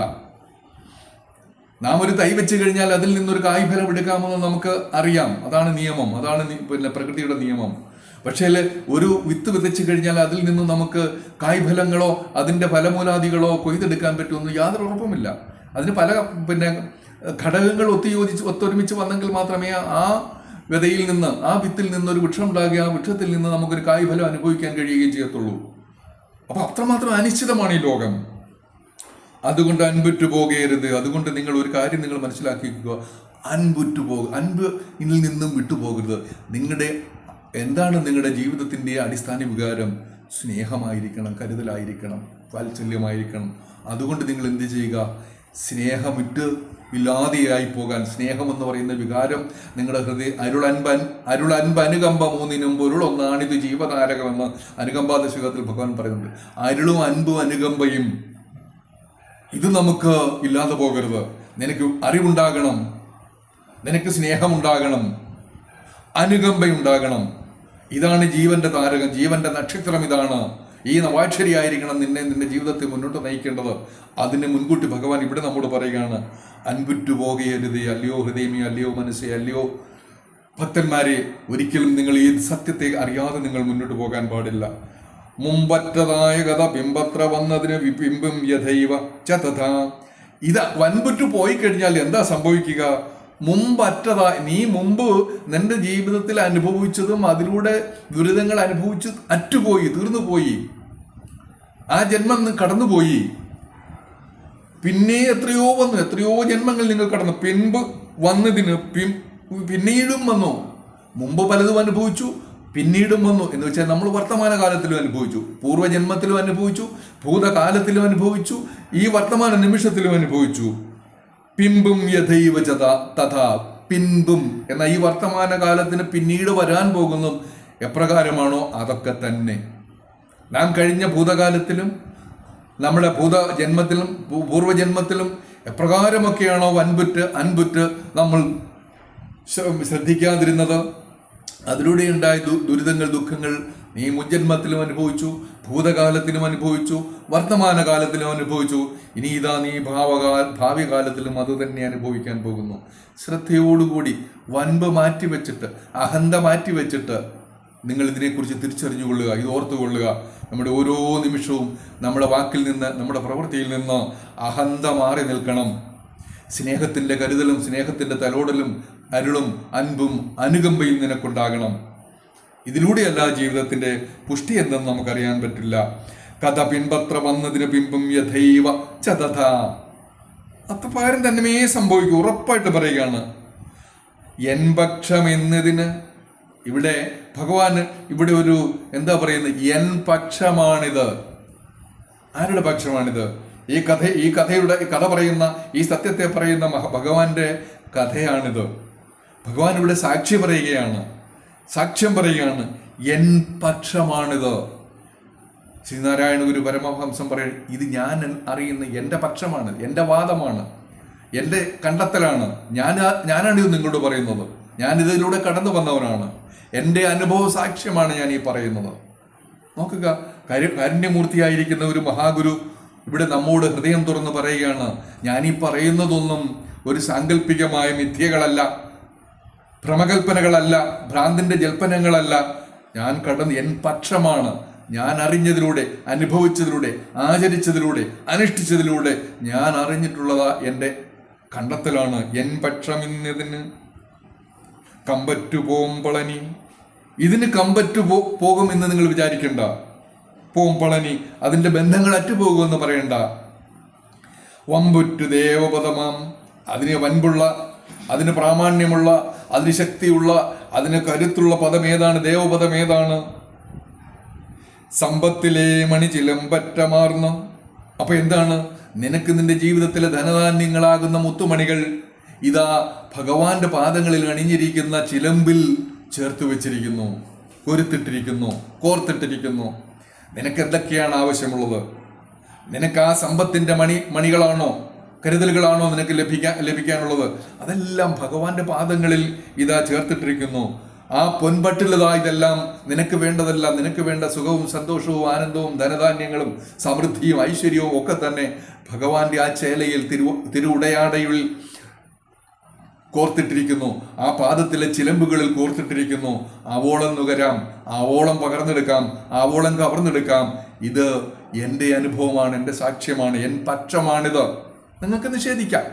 നാം ഒരു തൈ വെച്ച് കഴിഞ്ഞാൽ അതിൽ നിന്നൊരു കായ്ഫലം എടുക്കാമെന്ന് നമുക്ക് അറിയാം. അതാണ് നിയമം, അതാണ് പ്രകൃതിയുടെ നിയമം. പക്ഷേ ഒരു വിത്ത് വിതച്ചു കഴിഞ്ഞാൽ അതിൽ നിന്ന് നമുക്ക് കായ്ഫലങ്ങളോ അതിൻ്റെ ഫലമൂലാദികളോ കൊയ്തെടുക്കാൻ പറ്റുമെന്ന് യാതൊരു ഉറപ്പുമില്ല. അതിന് പല ഘടകങ്ങൾ ഒത്തൊരുമിച്ച് വന്നെങ്കിൽ മാത്രമേ ആ വിതയിൽ നിന്ന്, ആ വിത്തിൽ നിന്നൊരു വൃക്ഷം ഉണ്ടാകുക, ആ വൃക്ഷത്തിൽ നിന്ന് നമുക്കൊരു കായ്ഫലം അനുഭവിക്കാൻ കഴിയുകയും ചെയ്യത്തുള്ളൂ. അപ്പൊ അത്രമാത്രം അനിശ്ചിതമാണ് ഈ ലോകം. അതുകൊണ്ട് അൻപുറ്റു പോകരുത്. അതുകൊണ്ട് നിങ്ങൾ ഒരു കാര്യം നിങ്ങൾ മനസ്സിലാക്കിക്കുക, അൻപ് ഇതിൽ നിന്നും വിട്ടുപോകരുത്. എന്താണ് നിങ്ങളുടെ ജീവിതത്തിൻ്റെ അടിസ്ഥാന വികാരം? സ്നേഹമായിരിക്കണം, കരുതലായിരിക്കണം, വാത്സല്യമായിരിക്കണം. അതുകൊണ്ട് നിങ്ങൾ എന്ത് ചെയ്യുക? സ്നേഹമിട്ട് ഇല്ലാതെയായി പോകാൻ, സ്നേഹമെന്ന് പറയുന്ന വികാരം നിങ്ങളുടെ ഹൃദയ അരുളൻപ് അനുകമ്പ മൂന്നിനും പൊരുളൊന്നാണിത് ജീവതാരകമെന്ന് അനുകമ്പാദശകത്തിൽ ഭഗവാൻ പറയുന്നുണ്ട്. അരുളും അൻപും അനുകമ്പയും ഇത് നമുക്ക് ഇല്ലാതെ പോകരുത്. നിനക്ക് അറിവുണ്ടാകണം, നിനക്ക് സ്നേഹമുണ്ടാകണം, അനുകമ്പയുണ്ടാകണം. ഇതാണ് ജീവന്റെ താരകം, ജീവന്റെ നക്ഷത്രം. ഇതാണ് ഈ നവാക്ഷരിയായിരിക്കണം നിന്റെ ജീവിതത്തെ മുന്നോട്ട് നയിക്കേണ്ടത്. അതിന് മുൻകൂട്ടി ഭഗവാൻ ഇവിടെ നമ്മോട് പറയുകയാണ്, അൻപുറ്റു പോകരുത്. അല്ലയോ ഹൃദയമേ, അല്ലയോ മനസ്സേ, അല്ലയോ ഭക്തന്മാരെ, ഒരിക്കലും നിങ്ങൾ ഈ സത്യത്തെ അറിയാതെ നിങ്ങൾ മുന്നോട്ട് പോകാൻ പാടില്ല. മുമ്പറ്റതായ കഥ പിമ്പത്ര വന്നതിന് വിപിമ്പും യഥൈവ ചതഥ. ഇത് വൻപുറ്റു പോയി കഴിഞ്ഞാൽ എന്താ സംഭവിക്കുക? നീ മുമ്പ് നിന്റെ ജീവിതത്തിൽ അനുഭവിച്ചതും അതിലൂടെ ദുരിതങ്ങൾ അനുഭവിച്ച് തീർന്നുപോയി. ആ ജന്മം കടന്നുപോയി. പിന്നെ എത്രയോ ജന്മങ്ങൾ നിങ്ങൾ കടന്നു. പിൻപ് വന്നതിന് പിന്നീടും വന്നു. മുമ്പ് പലതും അനുഭവിച്ചു, പിന്നീടും വന്നു എന്ന് വെച്ചാൽ നമ്മൾ വർത്തമാനകാലത്തിലും അനുഭവിച്ചു, പൂർവ്വജന്മത്തിലും അനുഭവിച്ചു, ഭൂതകാലത്തിലും അനുഭവിച്ചു, ഈ വർത്തമാന നിമിഷത്തിലും അനുഭവിച്ചു. പിമ്പും യഥൈവ തഥാ. പിൻപും എന്ന ഈ വർത്തമാനകാലത്തിന് പിന്നീട് വരാൻ പോകുന്നതും എപ്രകാരമാണോ അതൊക്കെ തന്നെ. നാം കഴിഞ്ഞ ഭൂതകാലത്തിലും നമ്മുടെ ഭൂതജന്മത്തിലും പൂർവ്വജന്മത്തിലും എപ്രകാരമൊക്കെയാണോ അൻപുറ്റ് നമ്മൾ ശ്രദ്ധിക്കാതിരുന്നത്, അതിലൂടെ ഉണ്ടായ ദുരിതങ്ങൾ, ദുഃഖങ്ങൾ നീ മുജ്ജന്മത്തിലും അനുഭവിച്ചു, ഭൂതകാലത്തിലും അനുഭവിച്ചു, വർത്തമാനകാലത്തിലും അനുഭവിച്ചു. ഇനി ഇതാ നീ ഭാവി കാലത്തിലും അത് തന്നെ അനുഭവിക്കാൻ പോകുന്നു. ശ്രദ്ധയോടുകൂടി വൻപ് മാറ്റിവെച്ചിട്ട്, അഹന്ത മാറ്റിവെച്ചിട്ട് നിങ്ങൾ ഇതിനെക്കുറിച്ച് തിരിച്ചറിഞ്ഞുകൊള്ളുക. ഇത് ഓർത്തുകൊള്ളുക. നമ്മുടെ ഓരോ നിമിഷവും നമ്മുടെ വാക്കിൽ നിന്ന്, നമ്മുടെ പ്രവൃത്തിയിൽ നിന്ന് അഹന്ത മാറി നിൽക്കണം. സ്നേഹത്തിൻ്റെ കരുതലും സ്നേഹത്തിൻ്റെ തലോടലും അരുളും അൻപും അനുകമ്പയും നിനക്കുണ്ടാകണം. ഇതിലൂടെയല്ല ജീവിതത്തിൻ്റെ പുഷ്ടി എന്തെന്ന് നമുക്കറിയാൻ പറ്റില്ല. കഥ പിൻപത്ര വന്നതിന് പിമ്പും യഥൈവ ചതഥ. അത്രപാരം തന്നെ സംഭവിക്കും, ഉറപ്പായിട്ട് പറയുകയാണ്. എൻ പക്ഷം എന്നതിന് ഇവിടെ ഭഗവാൻ ഇവിടെ ഒരു എന്താ പറയുന്നത്, എൻ പക്ഷമാണിത്. ആരുടെ പക്ഷമാണിത്? ഈ കഥ പറയുന്ന, ഈ സത്യത്തെ പറയുന്ന ഭഗവാന്റെ കഥയാണിത്. ഭഗവാൻ ഇവിടെ സാക്ഷ്യം പറയുകയാണ്, എൻ പക്ഷമാണിത്. ശ്രീനാരായണ ഗുരു പരമഹംസം പറയും, ഇത് ഞാൻ അറിയുന്ന എൻ്റെ പക്ഷമാണ്, എൻ്റെ വാദമാണ്, എൻ്റെ കണ്ടെത്തലാണ്. ഞാനാണിത് നിങ്ങളോട് പറയുന്നത്. ഞാനിതിലൂടെ കടന്നു വന്നവനാണ്. എൻ്റെ അനുഭവ സാക്ഷ്യമാണ് ഞാൻ ഈ പറയുന്നത്. നോക്കുക, കാരുണ്യമൂർത്തിയായിരിക്കുന്ന ഒരു മഹാഗുരു ഇവിടെ നമ്മോട് ഹൃദയം തുറന്ന് പറയുകയാണ്, ഞാനീ പറയുന്നതൊന്നും ഒരു സാങ്കല്പികമായ മിഥ്യകളല്ല, ഭ്രമകൽപ്പനകളല്ല, ഭ്രാന്തിൻ്റെ ജൽപ്പനങ്ങളല്ല. ഞാൻ എൻ പക്ഷമാണ്. ഞാൻ അറിഞ്ഞതിലൂടെ, അനുഭവിച്ചതിലൂടെ, ആചരിച്ചതിലൂടെ, അനുഷ്ഠിച്ചതിലൂടെ ഞാൻ അറിഞ്ഞിട്ടുള്ളതാ എൻ്റെ കണ്ടെത്തലാണ്. എൻ പക്ഷം ഇന്നതിന് കമ്പറ്റു പോമ്പളനി. ഇതിന് കമ്പറ്റു പോകും എന്ന് നിങ്ങൾ വിചാരിക്കണ്ട. പോമ്പളനി, അതിൻ്റെ ബന്ധങ്ങൾ അറ്റുപോകുമെന്ന് പറയണ്ട. വമ്പുറ്റു ദേവപദമാം, അതിന് വൻപുള്ള, അതിന് പ്രാമാണ്യമുള്ള, അതിന് ശക്തിയുള്ള, അതിന് കരുത്തുള്ള പദം ഏതാണ്? ദേവപദം ഏതാണ്? സമ്പത്തിലെ മണി ചിലമ്പറ്റമാർന്നു. അപ്പൊ എന്താണ്? നിനക്ക് നിന്റെ ജീവിതത്തിലെ ധനധാന്യങ്ങളാകുന്ന മുത്തുമണികൾ ഇതാ ഭഗവാന്റെ പാദങ്ങളിൽ അണിഞ്ഞിരിക്കുന്ന ചിലമ്പിൽ ചേർത്ത് വെച്ചിരിക്കുന്നു, കൊരുത്തിട്ടിരിക്കുന്നു, കോർത്തിട്ടിരിക്കുന്നു. നിനക്ക് എന്തൊക്കെയാണ് ആവശ്യമുള്ളത്? നിനക്ക് ആ സമ്പത്തിന്റെ മണികളാണോ, കരുതലുകളാണോ നിനക്ക് ലഭിക്കാനുള്ളത്? അതെല്ലാം ഭഗവാന്റെ പാദങ്ങളിൽ ഇതാ ചേർത്തിട്ടിരിക്കുന്നു. ആ പൊൻപട്ടിലതാ ഇതെല്ലാം നിനക്ക് വേണ്ടതെല്ലാം, നിനക്ക് വേണ്ട സുഖവും സന്തോഷവും ആനന്ദവും ധനധാന്യങ്ങളും സമൃദ്ധിയും ഐശ്വര്യവും ഒക്കെ തന്നെ ഭഗവാന്റെ ആ ചേലയിൽ തിരുവുടയാടയിൽ കോർത്തിട്ടിരിക്കുന്നു. ആ പാദത്തിലെ ചിലമ്പുകളിൽ കോർത്തിട്ടിരിക്കുന്നു. ആവോളം നുകരാം, ആവോളം പകർന്നെടുക്കാം, ആവോളം കവർന്നെടുക്കാം. ഇത് എൻ്റെ അനുഭവമാണ്, എൻ്റെ സാക്ഷ്യമാണ്, എൻ പക്ഷമാണിത്. നിങ്ങൾക്ക് നിഷേധിക്കാം.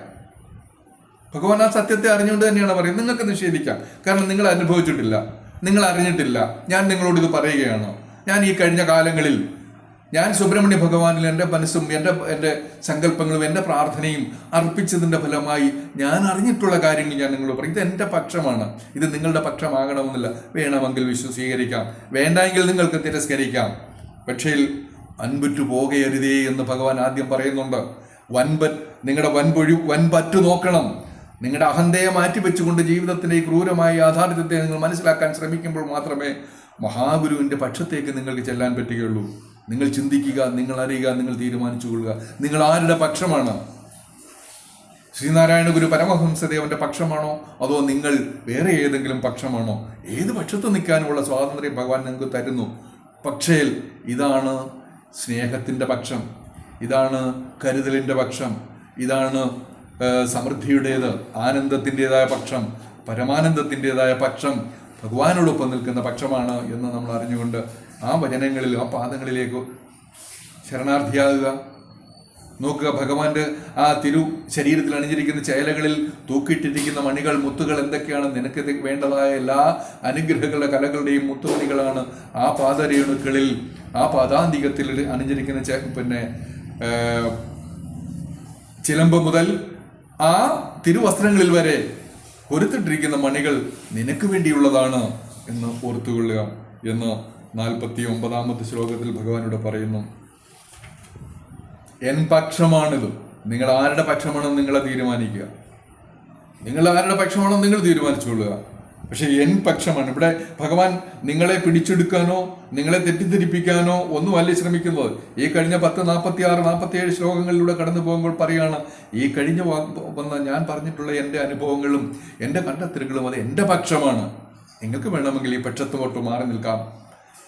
ഭഗവാൻ ആ സത്യത്തെ അറിഞ്ഞുകൊണ്ട് തന്നെയാണ് പറയുന്നത്. നിങ്ങൾക്ക് നിഷേധിക്കാം, കാരണം നിങ്ങൾ അനുഭവിച്ചിട്ടില്ല, നിങ്ങൾ അറിഞ്ഞിട്ടില്ല. ഞാൻ നിങ്ങളോട് ഇത് പറയുകയാണ്. ഞാൻ ഈ കഴിഞ്ഞ കാലങ്ങളിൽ ഞാൻ സുബ്രഹ്മണ്യ ഭഗവാനിൽ എൻ്റെ മനസ്സും എൻ്റെ സങ്കല്പങ്ങളും എൻ്റെ പ്രാർത്ഥനയും അർപ്പിച്ചതിൻ്റെ ഫലമായി ഞാൻ അറിഞ്ഞിട്ടുള്ള കാര്യങ്ങൾ ഞാൻ നിങ്ങളോട് പറയും. ഇത് എൻ്റെ പക്ഷമാണ്. ഇത് നിങ്ങളുടെ പക്ഷമാകണമെന്നില്ല. വേണമെങ്കിൽ സ്വീകരിക്കാം, വേണ്ടെങ്കിൽ നിങ്ങൾക്ക് തിരസ്കരിക്കാം. പക്ഷേ അൻപറ്റു പോകയരുതേ എന്ന് ഭഗവാൻ ആദ്യം പറയുന്നുണ്ട്. നിങ്ങളുടെ വൻപറ്റു നോക്കണം. നിങ്ങളുടെ അഹന്തയെ മാറ്റിവെച്ചുകൊണ്ട് ജീവിതത്തിൻ്റെ ഈ ക്രൂരമായ യാഥാർത്ഥ്യത്തെ നിങ്ങൾ മനസ്സിലാക്കാൻ ശ്രമിക്കുമ്പോൾ മാത്രമേ മഹാഗുരുവിൻ്റെ പക്ഷത്തേക്ക് നിങ്ങൾക്ക് ചെല്ലാൻ പറ്റുകയുള്ളൂ. നിങ്ങൾ ചിന്തിക്കുക, നിങ്ങൾ അറിയുക, നിങ്ങൾ തീരുമാനിച്ചു കൊള്ളുക, നിങ്ങൾ ആരുടെ പക്ഷമാണ്? ശ്രീനാരായണ ഗുരു പരമഹംസദേവന്റെ പക്ഷമാണോ, അതോ നിങ്ങൾ വേറെ ഏതെങ്കിലും പക്ഷമാണോ? ഏത് പക്ഷത്ത് നിൽക്കാനുമുള്ള സ്വാതന്ത്ര്യം ഭഗവാൻ നിങ്ങൾക്ക് തരുന്നു. പക്ഷേ ഇതാണ് സ്നേഹത്തിൻ്റെ പക്ഷം, ഇതാണ് കരുതലിൻ്റെ പക്ഷം, ഇതാണ് സമൃദ്ധിയുടേത്, ആനന്ദത്തിൻ്റെതായ പക്ഷം, പരമാനന്ദത്തിൻ്റെതായ പക്ഷം ഭഗവാനോടൊപ്പം നിൽക്കുന്ന പക്ഷമാണ് എന്ന് നമ്മൾ അറിഞ്ഞുകൊണ്ട് ആ വചനങ്ങളിൽ, ആ പാദങ്ങളിലേക്ക് ശരണാർത്ഥിയാകുക. നോക്കുക, ഭഗവാന്റെ ആ ശരീരത്തിൽ അണിഞ്ഞിരിക്കുന്ന ചേലകളിൽ തൂക്കിയിട്ടിരിക്കുന്ന മണികൾ, മുത്തുകൾ എന്തൊക്കെയാണ്? നിനക്ക് വേണ്ടതായ എല്ലാ അനുഗ്രഹങ്ങളുടെ കലകളുടെയും മുത്തുമണികളാണ് ആ പാദരേണുക്കളിൽ, ആ പാദാന്തികത്തിൽ അണിഞ്ഞിരിക്കുന്ന ചിലമ്പ് മുതൽ ആ തിരുവസ്ത്രങ്ങളിൽ വരെ കൊരുത്തിട്ടിരിക്കുന്ന മണികൾ നിനക്ക് വേണ്ടിയുള്ളതാണ് എന്ന് ഓർത്തുകൊള്ളുക എന്ന് 49ാമത്തെ ശ്ലോകത്തിൽ ഭഗവാനോട് പറയുന്നു. എൻ പക്ഷമാണിത്. നിങ്ങൾ ആരുടെ പക്ഷമാണെന്ന് നിങ്ങളെ തീരുമാനിക്കുക. നിങ്ങൾ ആരുടെ പക്ഷമാണെന്ന് നിങ്ങൾ തീരുമാനിച്ചുകൊള്ളുക. പക്ഷെ എൻ പക്ഷമാണ്. ഇവിടെ ഭഗവാൻ നിങ്ങളെ പിടിച്ചെടുക്കാനോ നിങ്ങളെ തെറ്റിദ്ധരിപ്പിക്കാനോ ഒന്നുമല്ല ശ്രമിക്കുന്നത്. ഈ കഴിഞ്ഞ 46-47 ശ്ലോകങ്ങളിലൂടെ കടന്നു പോകുമ്പോൾ പറയാണ്, ഈ കഴിഞ്ഞ വന്ന ഞാൻ പറഞ്ഞിട്ടുള്ള എൻ്റെ അനുഭവങ്ങളും എൻ്റെ കണ്ടെത്തലുകളും അത് എൻ്റെ പക്ഷമാണ്. നിങ്ങൾക്ക് വേണമെങ്കിൽ ഈ പക്ഷത്തോട്ട് മാറി നിൽക്കാം,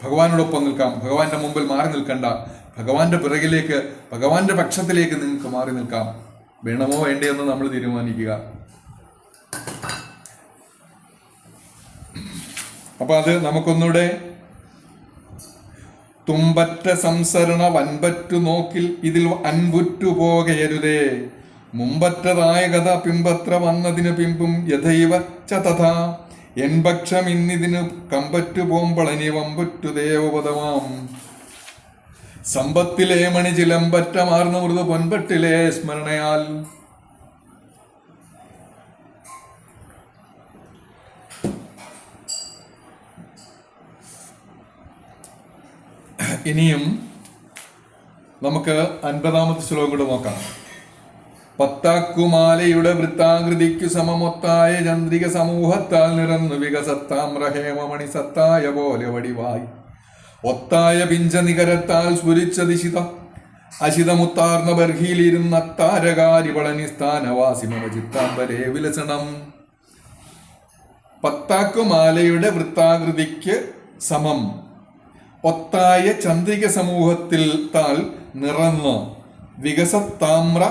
ഭഗവാനോടൊപ്പം നിൽക്കാം. ഭഗവാന്റെ മുമ്പിൽ മാറി നിൽക്കണ്ട, ഭഗവാന്റെ പിറകിലേക്ക്, ഭഗവാന്റെ പക്ഷത്തിലേക്ക് നിങ്ങൾക്ക് മാറി നിൽക്കാം. വേണമോ വേണ്ടയെന്ന് നമ്മൾ തീരുമാനിക്കുക. അപ്പൊ അത് നമുക്കൊന്നുകൂടെ, തുമ്പറ്റ സംസരണ വൻപറ്റു നോക്കിൽ ഇതിൽ അൻപുറ്റു പോകയരുതേ, മുമ്പറ്റതായ കഥ പിമ്പത്ര വന്നതിന് പിമ്പും യഥൈവ ച തഥാ, എൻപക്ഷം ഇന്നിതിന് കമ്പറ്റു പോമ്പളനി വമ്പറ്റു ദേവപദമാം, സമ്പത്തിലെ മണി ചിലമ്പറ്റമാർന്ന മൃദു പൊൻപട്ടിലെ സ്മരണയാൽ. ഇനിയും നമുക്ക് 50-ാമത്തെ ശ്ലോകം കൂടെ നോക്കാം. പത്താക്കുമാലയുടെ വൃത്താകൃതിക്കു സമമൊത്തായ ചന്ദ്രിക സമൂഹത്താൽ നിറന്നു വികസത്താമ്രഹേമമണി സത്തായ പോലെ വടിവായി, ഒത്തായ പിഞ്ചനികരത്താൽ സ്ഫുരിച്ചതിശിത അശിതമുത്താർന്ന ബർഹിയിലിരുന്ന താരകാരി പളനി സ്ഥാനവാസി മമ ചിത്താംബരേ വിലസണം. പത്താക്കുമാലയുടെ വൃത്താകൃതിക്ക് സമം, ഒത്തായ ചന്ദ്രിക സമൂഹത്തിൽ താൽ നിറന്ന് വികസത്താമ്ര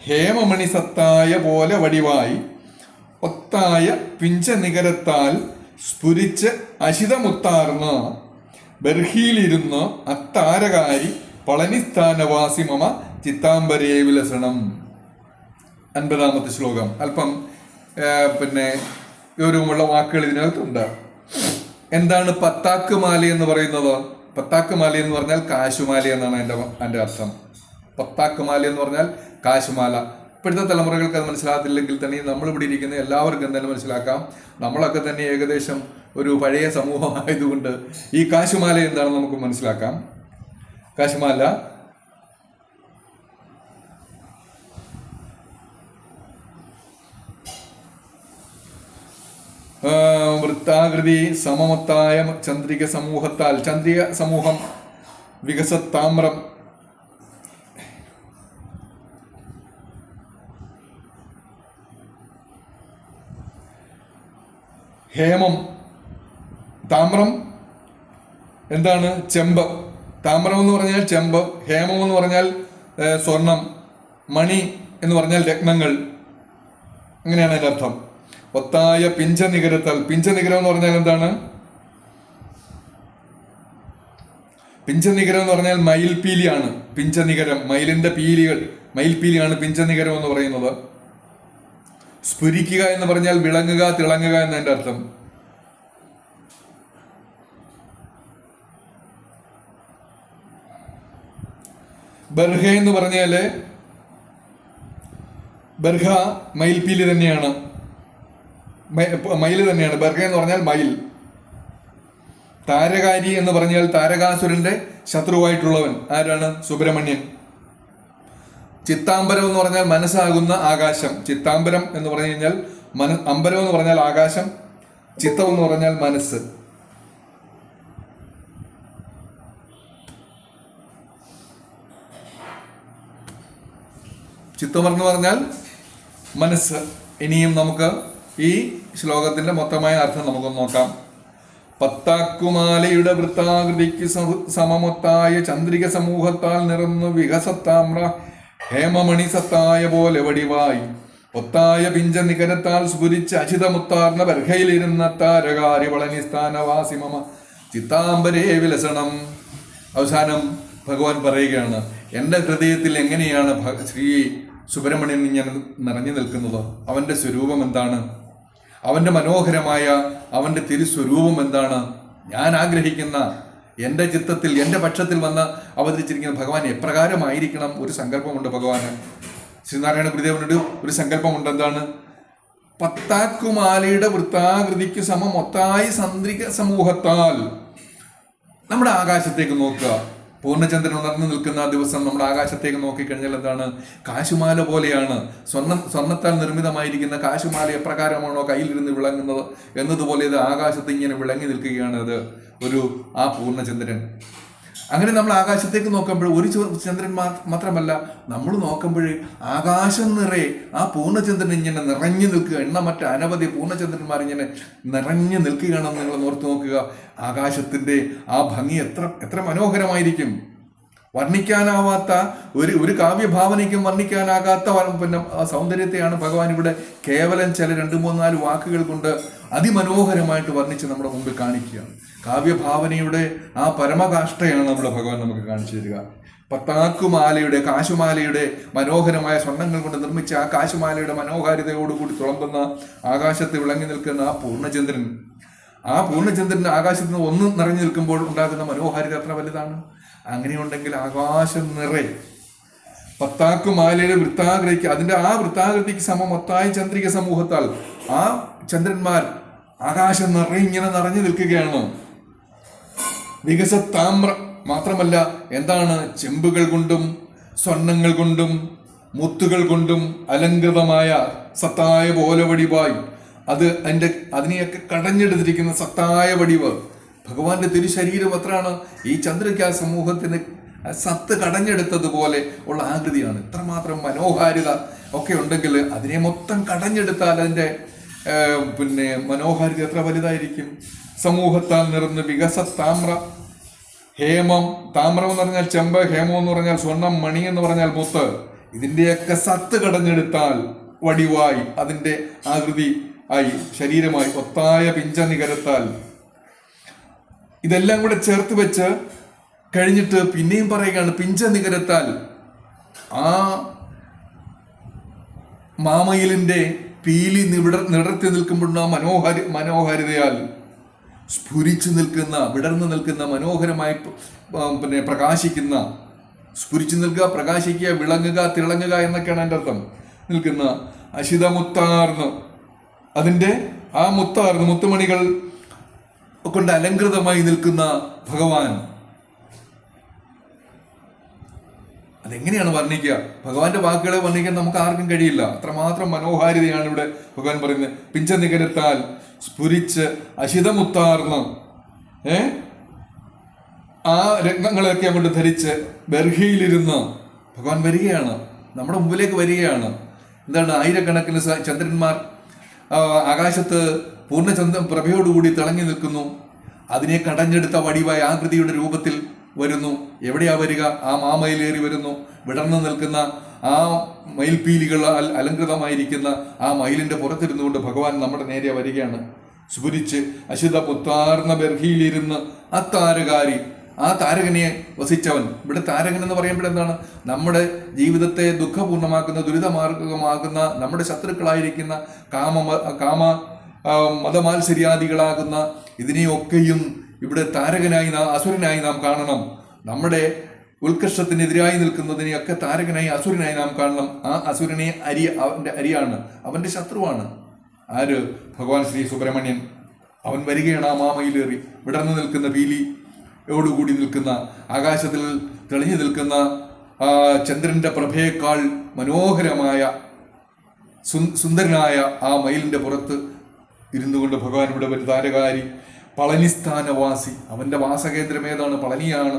ഹേമമണി സത്തായ പോലെ വടിവായി, ഒത്തായ പിഞ്ചനികരത്താൽ സ്ഫുരിച്ച് അശിതമുത്താർന്ന് ബർഹിയിലിരുന്ന് അത്താരകാരി പളനിസ്ഥാനവാസി മമ ചിത്താംബരേ വിലസണം. 50-ാമത്തെ ശ്ലോകം അല്പം ഗൗരവമുള്ള വാക്കുകൾ ഇതിനകത്തുണ്ട്. എന്താണ് പത്താക്കുമാല എന്ന് പറയുന്നത്? പത്താക്കുമാല എന്ന് പറഞ്ഞാൽ കാശുമാല എന്നാണ് എൻ്റെ അർത്ഥം. പത്താക്കുമാല എന്ന് പറഞ്ഞാൽ കാശുമാല. ഇപ്പോഴത്തെ തലമുറകൾക്ക് അത് മനസ്സിലാകത്തില്ലെങ്കിൽ തന്നെ നമ്മളിവിടെ ഇരിക്കുന്ന എല്ലാവർക്കും എന്തായാലും മനസ്സിലാക്കാം. നമ്മളൊക്കെ തന്നെ ഏകദേശം ഒരു പഴയ സമൂഹമായതുകൊണ്ട് ഈ കാശുമാല എന്താണെന്ന് നമുക്ക് മനസ്സിലാക്കാം. കാശുമാല വൃത്താകൃതി സമമത്തായ ചന്ദ്രിക സമൂഹത്താൽ, ചന്ദ്രിക സമൂഹം വികസത്താമ്രം, ഹേമം, താമ്രം എന്താണ്? ചെമ്പ്. താമ്രം എന്ന് പറഞ്ഞാൽ ചെമ്പ്, ഹേമം എന്ന് പറഞ്ഞാൽ സ്വർണം, മണി എന്ന് പറഞ്ഞാൽ രത്നങ്ങൾ. അങ്ങനെയാണ് അതിൻ്റെ അർത്ഥം. ഒത്തായ പിഞ്ചനികരത്താൽ, പിഞ്ചനികരം എന്ന് പറഞ്ഞാൽ എന്താണ്? പിഞ്ചനികരം എന്ന് പറഞ്ഞാൽ മയിൽപീലിയാണ്. പിഞ്ചനികരം, മയിലിന്റെ പീലികൾ, മയിൽപീലിയാണ് പിഞ്ചനികരം എന്ന് പറയുന്നത്. സ്ഫുരിക്കുക എന്ന് പറഞ്ഞാൽ വിളങ്ങുക, തിളങ്ങുക എന്നതിന്റെ അർത്ഥം. ബർഹ എന്ന് പറഞ്ഞാല്, ബർഹ മയിൽപീലി തന്നെയാണ്, മയിൽ തന്നെയാണ്. ബർഹ എന്ന് പറഞ്ഞാൽ മയിൽ. താരകാരി എന്ന് പറഞ്ഞാൽ താരകാസുരന്റെ ശത്രുവായിട്ടുള്ളവൻ ആരാണ്? സുബ്രഹ്മണ്യൻ. ചിത്താംബരം എന്ന് പറഞ്ഞാൽ മനസ്സാകുന്ന ആകാശം. ചിത്താംബരം എന്ന് പറഞ്ഞു കഴിഞ്ഞാൽ അമ്പരം എന്ന് പറഞ്ഞാൽ ആകാശം, ചിത്തം എന്ന് പറഞ്ഞാൽ മനസ്സ്. ചിത്തം എന്ന് പറഞ്ഞാൽ മനസ്സ്. ഇനിയും നമുക്ക് ഈ ശ്ലോകത്തിന്റെ മൊത്തമായ അർത്ഥം നമുക്കൊന്ന് നോക്കാം. പത്താക്കുമാലയുടെ വൃത്താകൃതിക്ക് സമമൊത്തായ ചന്ദ്രിക സമൂഹത്താൽ നിറന്നു വികസത്താമ്ര ഹേമമണി സത്തായ പോലെ വടിവായി, ഒത്തായ പിഞ്ചനികരത്താൽ സ്ഫുരിച്ച് അചിതമുത്താർന്ന ബർഹയിലിരുന്ന താരകാരി പളനി സ്ഥാനവാസി മമ ചിത്താംബരേ വിലസണം. അവസാനം ഭഗവാൻ പറയുകയാണ്, എൻ്റെ ഹൃദയത്തിൽ എങ്ങനെയാണ് ശ്രീ സുബ്രഹ്മണ്യൻ ഇങ്ങനെ നിറഞ്ഞു നിൽക്കുന്നത്? അവൻ്റെ സ്വരൂപം എന്താണ്? അവൻ്റെ മനോഹരമായ അവൻ്റെ തിരുസ്വരൂപം എന്താണ്? ഞാൻ ആഗ്രഹിക്കുന്ന എൻ്റെ ചിത്തത്തിൽ, എൻ്റെ പക്ഷത്തിൽ വന്ന് അവതരിച്ചിരിക്കുന്ന ഭഗവാൻ എപ്രകാരമായിരിക്കണം? ഒരു സങ്കല്പമുണ്ട് ഭഗവാന്. ശ്രീനാരായണ ഗുരുദേവനോട് ഒരു സങ്കല്പമുണ്ട്. എന്താണ്? പത്താക്കുമാലയുടെ വൃത്താകൃതിക്ക് സമം ഒത്തായി ചന്ദ്രിക സമൂഹത്താൽ. നമ്മുടെ ആകാശത്തേക്ക് നോക്കുക. പൂർണ്ണചന്ദ്രൻ ഉണർന്നു നിൽക്കുന്ന ആ ദിവസം നമ്മുടെ ആകാശത്തേക്ക് നോക്കിക്കഴിഞ്ഞാൽ എന്താണ്? കാശുമാല പോലെയാണ്. സ്വർണ്ണത്താൽ നിർമ്മിതമായിരിക്കുന്ന കാശുമാല എപ്രകാരമാണോ കയ്യിലിരുന്ന് വിളങ്ങുന്നത് എന്നതുപോലെ ഇത് ആകാശത്ത് ഇങ്ങനെ വിളങ്ങി നിൽക്കുകയാണ് അത് ആ പൂർണ്ണചന്ദ്രൻ. അങ്ങനെ നമ്മൾ ആകാശത്തേക്ക് നോക്കുമ്പോൾ ഒരു ചന്ദ്രൻ മാത്രമല്ല, നമ്മൾ നോക്കുമ്പോൾ ആകാശം നിറയെ ആ പൂർണ്ണചന്ദ്രൻ ഇങ്ങനെ നിറഞ്ഞു നിൽക്കുക. എണ്ണമറ്റ അനവധി പൂർണ്ണചന്ദ്രന്മാർ ഇങ്ങനെ നിറഞ്ഞു നിൽക്കുകയാണെന്ന് നിങ്ങൾ ഓർത്ത് നോക്കുക. ആകാശത്തിന്റെ ആ ഭംഗി എത്ര മനോഹരമായിരിക്കും! വർണ്ണിക്കാനാവാത്ത ഒരു കാവ്യഭാവനയ്ക്കും വർണ്ണിക്കാനാകാത്ത സൗന്ദര്യത്തെയാണ് ഭഗവാൻ ഇവിടെ കേവലം ചില 2-3-4 വാക്കുകൾ കൊണ്ട് അതിമനോഹരമായിട്ട് വർണ്ണിച്ച് നമ്മുടെ മുമ്പിൽ കാണിക്കുകയാണ്. കാവ്യഭാവനയുടെ ആ പരമകാഷ്ഠയാണ് നമ്മുടെ ഭഗവാൻ നമുക്ക് കാണിച്ചു തരിക. പത്താക്കുമാലയുടെ കാശുമാലയുടെ മനോഹരമായ സ്വർണ്ണങ്ങൾ കൊണ്ട് നിർമ്മിച്ച ആ കാശുമാലയുടെ മനോഹാരിതയോടുകൂടി തുളമ്പുന്ന ആകാശത്ത് വിളങ്ങി നിൽക്കുന്ന ആ പൂർണ്ണചന്ദ്രൻ ആകാശത്ത് നിന്ന് ഒന്ന് നിറഞ്ഞു നിൽക്കുമ്പോൾ ഉണ്ടാകുന്ന മനോഹാരിത എത്ര വലുതാണ്! അങ്ങനെയുണ്ടെങ്കിൽ ആകാശം നിറയെ പത്താക്കുമാലയുടെ വൃത്താകൃതിക്ക്, അതിന്റെ ആ വൃത്താകൃതിക്ക് സമമൊത്തായ ചന്ദ്രിക സമൂഹത്താൽ ആ ചന്ദ്രന്മാർ ആകാശം നിറയെ ഇങ്ങനെ നിറഞ്ഞു നിൽക്കുകയാണ്. വികസത്താമ്ര മാത്രമല്ല, എന്താണ്? ചെമ്പുകൾ കൊണ്ടും സ്വർണങ്ങൾ കൊണ്ടും മുത്തുകൾ കൊണ്ടും അലങ്കൃതമായ സത്തായ പോലെ വടിവായി അതിനെയൊക്കെ കടഞ്ഞെടുത്തിരിക്കുന്ന സത്തായ വടിവ്. ഭഗവാന്റെ തിരുശരീരം എത്രയാണ്? ഈ ചന്ദ്രിക സമൂഹത്തിന് സത്ത് കടഞ്ഞെടുത്തതുപോലെ ഉള്ള ആകൃതിയാണ്. ഇത്രമാത്രം മനോഹാരിത ഒക്കെ ഉണ്ടെങ്കിൽ അതിനെ മൊത്തം കടഞ്ഞെടുത്താൽ അതിൻ്റെ മനോഹാരിത എത്ര വലുതായിരിക്കും! സമൂഹത്താൽ നിറഞ്ഞ വികസത്താമ്ര ഹേമം. താമ്രം എന്ന് പറഞ്ഞാൽ ചെമ്പ്, ഹേമം എന്ന് പറഞ്ഞാൽ സ്വർണം, മണി എന്ന് പറഞ്ഞാൽ മുത്ത്. ഇതിന്റെയൊക്കെ സത്ത് കടഞ്ഞെടുത്താൽ വടിവായി, അതിന്റെ ആകൃതി ആയി, ശരീരമായി, ഒത്തായ പിഞ്ചനികരത്താൽ. ഇതെല്ലാം കൂടെ ചേർത്ത് വെച്ച് കഴിഞ്ഞിട്ട് പിന്നെയും പറയുകയാണ്, പിഞ്ചനികരത്താൽ ആ മാമയിലിന്റെ പീലി നിടർത്തി നിൽക്കുമ്പോഴുള്ള മനോഹാരിതയാൽ സ്ഫുരിച്ചു നിൽക്കുന്ന, വിടർന്നു നിൽക്കുന്ന, മനോഹരമായി പ്രകാശിക്കുന്ന, സ്ഫുരിച്ചു നിൽക്കുക, പ്രകാശിക്കുക, വിളങ്ങുക, തിളങ്ങുക എന്നൊക്കെയാണ് എൻ്റെ അർത്ഥം. നിൽക്കുന്ന അശിതമുത്താർന്ന്, അതിൻ്റെ ആ മുത്തുമണികൾ കൊണ്ട് അലങ്കൃതമായി നിൽക്കുന്ന ഭഗവാൻ. അതെങ്ങനെയാണ് വർണ്ണിക്കുക? ഭഗവാന്റെ വാക്കുകളെ വർണ്ണിക്കാൻ നമുക്ക് ആർക്കും കഴിയില്ല. അത്രമാത്രം മനോഹാരിതയാണ് ഇവിടെ ഭഗവാൻ പറയുന്നത്. പിഞ്ചനികരത്താൽ സ്ഫുരിച്ച് അശിതമുത്താർന്ന് ആ രത്നങ്ങളെയൊക്കെ അങ്ങോട്ട് ധരിച്ച് ബർഹിയിലിരുന്ന് ഭഗവാൻ വരികയാണ്, നമ്മുടെ മുമ്പിലേക്ക് വരികയാണ്. എന്താണ്? ആയിരക്കണക്കിന് ചന്ദ്രന്മാർ ആകാശത്ത് പ്രഭയോടുകൂടി തിളങ്ങി നിൽക്കുന്നു. അതിനെ കടഞ്ഞെടുത്ത വടിവായ ആകൃതിയുടെ രൂപത്തിൽ വരുന്നു. എവിടെയാ വരിക? ആ മാമയിലേറി വരുന്നു. വിടർന്നു നിൽക്കുന്ന ആ മയിൽപീലികളാൽ അലങ്കൃതമായിരിക്കുന്ന ആ മയിലിന്റെ പുറത്തിരുന്നുകൊണ്ട് ഭഗവാൻ നമ്മുടെ നേരെ വരികയാണ്. സ്ഫുരിച്ച് അശുദ്ധ പുത്താർന്ന ബർഹിയിലിരുന്ന് അത്താരകാരി, ആ താരകനെ വസിച്ചവൻ. ഇവിടെ താരകൻ എന്ന് പറയുമ്പോൾ എന്താണ്? നമ്മുടെ ജീവിതത്തെ ദുഃഖപൂർണ്ണമാക്കുന്ന, ദുരിതമാർഗമാകുന്ന, നമ്മുടെ ശത്രുക്കളായിരിക്കുന്ന കാമ മതമാത്സര്യാദികളാകുന്ന ഇതിനെയൊക്കെയും ഇവിടെ താരകനായി അസുരനായി നാം കാണണം. നമ്മുടെ ഉത്കർഷത്തിനെതിരായി നിൽക്കുന്നതിനെയൊക്കെ താരകനായി അസുരനായി നാം കാണണം. ആ അസുരനെ അവന്റെ അരിയാണ്, അവന്റെ ശത്രുവാണ്. ആര്? ഭഗവാൻ ശ്രീ സുബ്രഹ്മണ്യൻ. അവൻ വരികയാണ് ആ മാമയിലേറി. വിടർന്നു നിൽക്കുന്ന പീലിയോടുകൂടി നിൽക്കുന്ന, ആകാശത്തിൽ തെളിഞ്ഞു നിൽക്കുന്ന ചന്ദ്രന്റെ പ്രഭയേക്കാൾ മനോഹരമായ സുന്ദരനായ ആ മയിലിന്റെ പുറത്ത് ഇരുന്നു കൊണ്ട് ഭഗവാൻ ഇവിടെ ഒരു താരകാരി. പളനിസ്ഥാനവാസി, അവന്റെ വാസകേന്ദ്രം ഏതാണ്? പളനിയാണ്.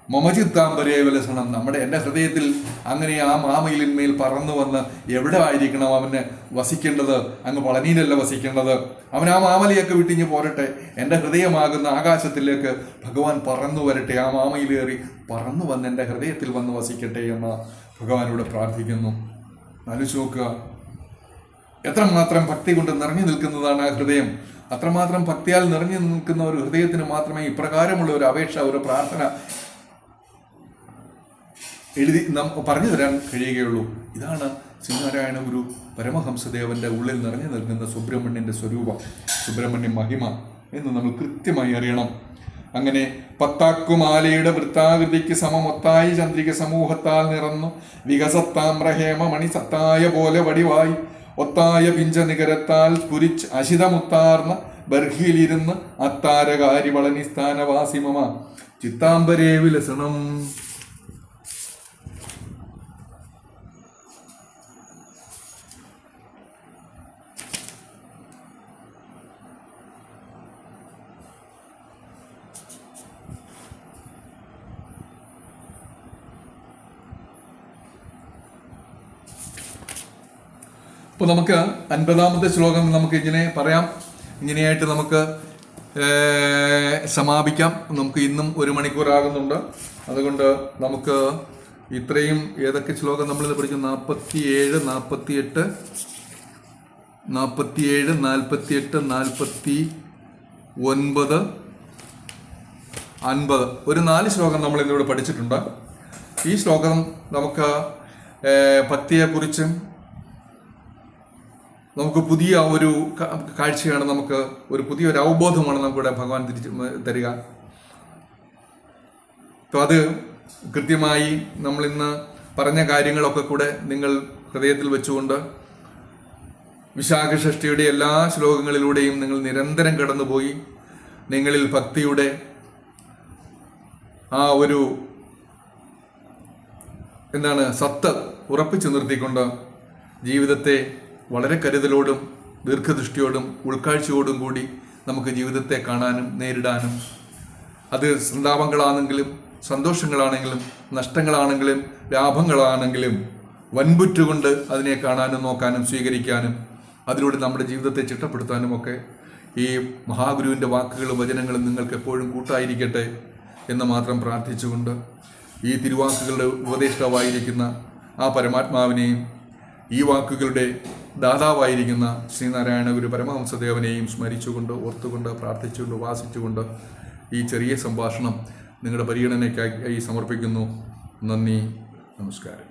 മമചിത്താംബരേ വിലസണം, എൻ്റെ ഹൃദയത്തിൽ അങ്ങനെ ആ മാമയിലിന്മേൽ പറന്നു വന്ന് എവിടെ ആയിരിക്കണം അവന് വസിക്കേണ്ടത്? അങ്ങ് പളനിയിലല്ല വസിക്കേണ്ടത്. അവൻ ആ മാമലയൊക്കെ വിട്ടിഞ്ഞ് പോരട്ടെ, എൻ്റെ ഹൃദയമാകുന്ന ആകാശത്തിലേക്ക് ഭഗവാൻ പറന്നു വരട്ടെ, ആ മാമയിലേറി പറന്നു വന്ന് എൻ്റെ ഹൃദയത്തിൽ വന്ന് വസിക്കട്ടെ എന്ന് ഭഗവാനോട് പ്രാർത്ഥിക്കുന്നു. ആലോചിച്ച് നോക്കുക, എത്രമാത്രം ഭക്തി കൊണ്ട് നിറഞ്ഞു നിൽക്കുന്നതാണ് ആ ഹൃദയം. അത്രമാത്രം ഭക്തിയാൽ നിറഞ്ഞു നിൽക്കുന്ന ഒരു ഹൃദയത്തിന് മാത്രമേ ഇപ്രകാരമുള്ള ഒരു അപേക്ഷ, ഒരു പ്രാർത്ഥന പറഞ്ഞു തരാൻ കഴിയുകയുള്ളൂ. ഇതാണ് ശ്രീനാരായണ ഗുരു പരമഹംസദേവന്റെ ഉള്ളിൽ നിറഞ്ഞു നിൽക്കുന്ന സുബ്രഹ്മണ്യന്റെ സ്വരൂപം, സുബ്രഹ്മണ്യ മഹിമ എന്ന് നമ്മൾ കൃത്യമായി അറിയണം. അങ്ങനെ പത്താക്കുമാലയുടെ വൃത്താകൃതിക്ക് സമമൊത്തായി ചന്ദ്രിക സമൂഹത്താൽ നിറന്നു വികസത്താമ്രഹേമ മണി സത്തായ പോലെ വടിവായി ഒത്തായ പിഞ്ചനികരത്താൽ സ്ഫുരിച്ച് അശിതമുത്താർന്ന ബർഹിയിലിരുന്ന് അത്താരകാരി വളനി സ്ഥാനവാസിമമ ചിത്താംബരേ വിലസണം. അപ്പോൾ നമുക്ക് 50-ാമത്തെ ശ്ലോകം നമുക്ക് ഇങ്ങനെ പറയാം. ഇങ്ങനെയായിട്ട് നമുക്ക് സമാപിക്കാം. നമുക്ക് ഇന്നും 1 മണിക്കൂറാകുന്നുണ്ട്. അതുകൊണ്ട് നമുക്ക് ഇത്രയും ഏതൊക്കെ ശ്ലോകം നമ്മളിത് പഠിച്ചു? 47, 48, 47, 48, 49, 50. ഒരു 4 ശ്ലോകം നമ്മൾ ഇന്നിവിടെ പഠിച്ചിട്ടുണ്ട്. ഈ ശ്ലോകം നമുക്ക് ഭക്തിയെക്കുറിച്ചും നമുക്ക് പുതിയ ഒരു കാഴ്ചയാണ്, നമുക്ക് ഒരു പുതിയൊരു അവബോധമാണ് നമുക്കിവിടെ ഭഗവാൻ തരിക. അപ്പോൾ അത് കൃത്യമായി നമ്മളിന്ന് പറഞ്ഞ കാര്യങ്ങളൊക്കെ കൂടെ നിങ്ങൾ ഹൃദയത്തിൽ വെച്ചുകൊണ്ട് വിശാഖ ഷഷ്ഠിയുടെ എല്ലാ ശ്ലോകങ്ങളിലൂടെയും നിങ്ങൾ നിരന്തരം കടന്നുപോയി നിങ്ങളിൽ ഭക്തിയുടെ ആ ഒരു സത്ത് ഉറപ്പിച്ചു നിർത്തിക്കൊണ്ട് ജീവിതത്തെ വളരെ കരുതലോടും ദീർഘദൃഷ്ടിയോടും ഉൾക്കാഴ്ചയോടും കൂടി നമുക്ക് ജീവിതത്തെ കാണാനും നേരിടാനും, അത് സന്താപങ്ങളാണെങ്കിലും സന്തോഷങ്ങളാണെങ്കിലും നഷ്ടങ്ങളാണെങ്കിലും ലാഭങ്ങളാണെങ്കിലും വൻപുറ്റുകൊണ്ട് അതിനെ കാണാനും നോക്കാനും സ്വീകരിക്കാനും അതിലൂടെ നമ്മുടെ ജീവിതത്തെ ചിട്ടപ്പെടുത്താനും ഒക്കെ ഈ മഹാഗുരുവിൻ്റെ വാക്കുകളും വചനങ്ങളും നിങ്ങൾക്ക് എപ്പോഴും കൂട്ടായിരിക്കട്ടെ എന്ന് മാത്രം പ്രാർത്ഥിച്ചുകൊണ്ട് ഈ തിരുവാക്കുകളുടെ ഉപദേഷ്ടാവായിരിക്കുന്ന ആ പരമാത്മാവിനെയും ഈ വാക്കുകളുടെ ദാതാവായിരിക്കുന്ന ശ്രീനാരായണ ഗുരു പരമഹംസദേവനെയും സ്മരിച്ചുകൊണ്ട് ഓർത്തുകൊണ്ട് പ്രാർത്ഥിച്ചുകൊണ്ട് ഉപാസിച്ചുകൊണ്ട് ഈ ചെറിയ സംഭാഷണം നിങ്ങളുടെ പരിഗണനയ്ക്കായി സമർപ്പിക്കുന്നു. നന്ദി, നമസ്കാരം.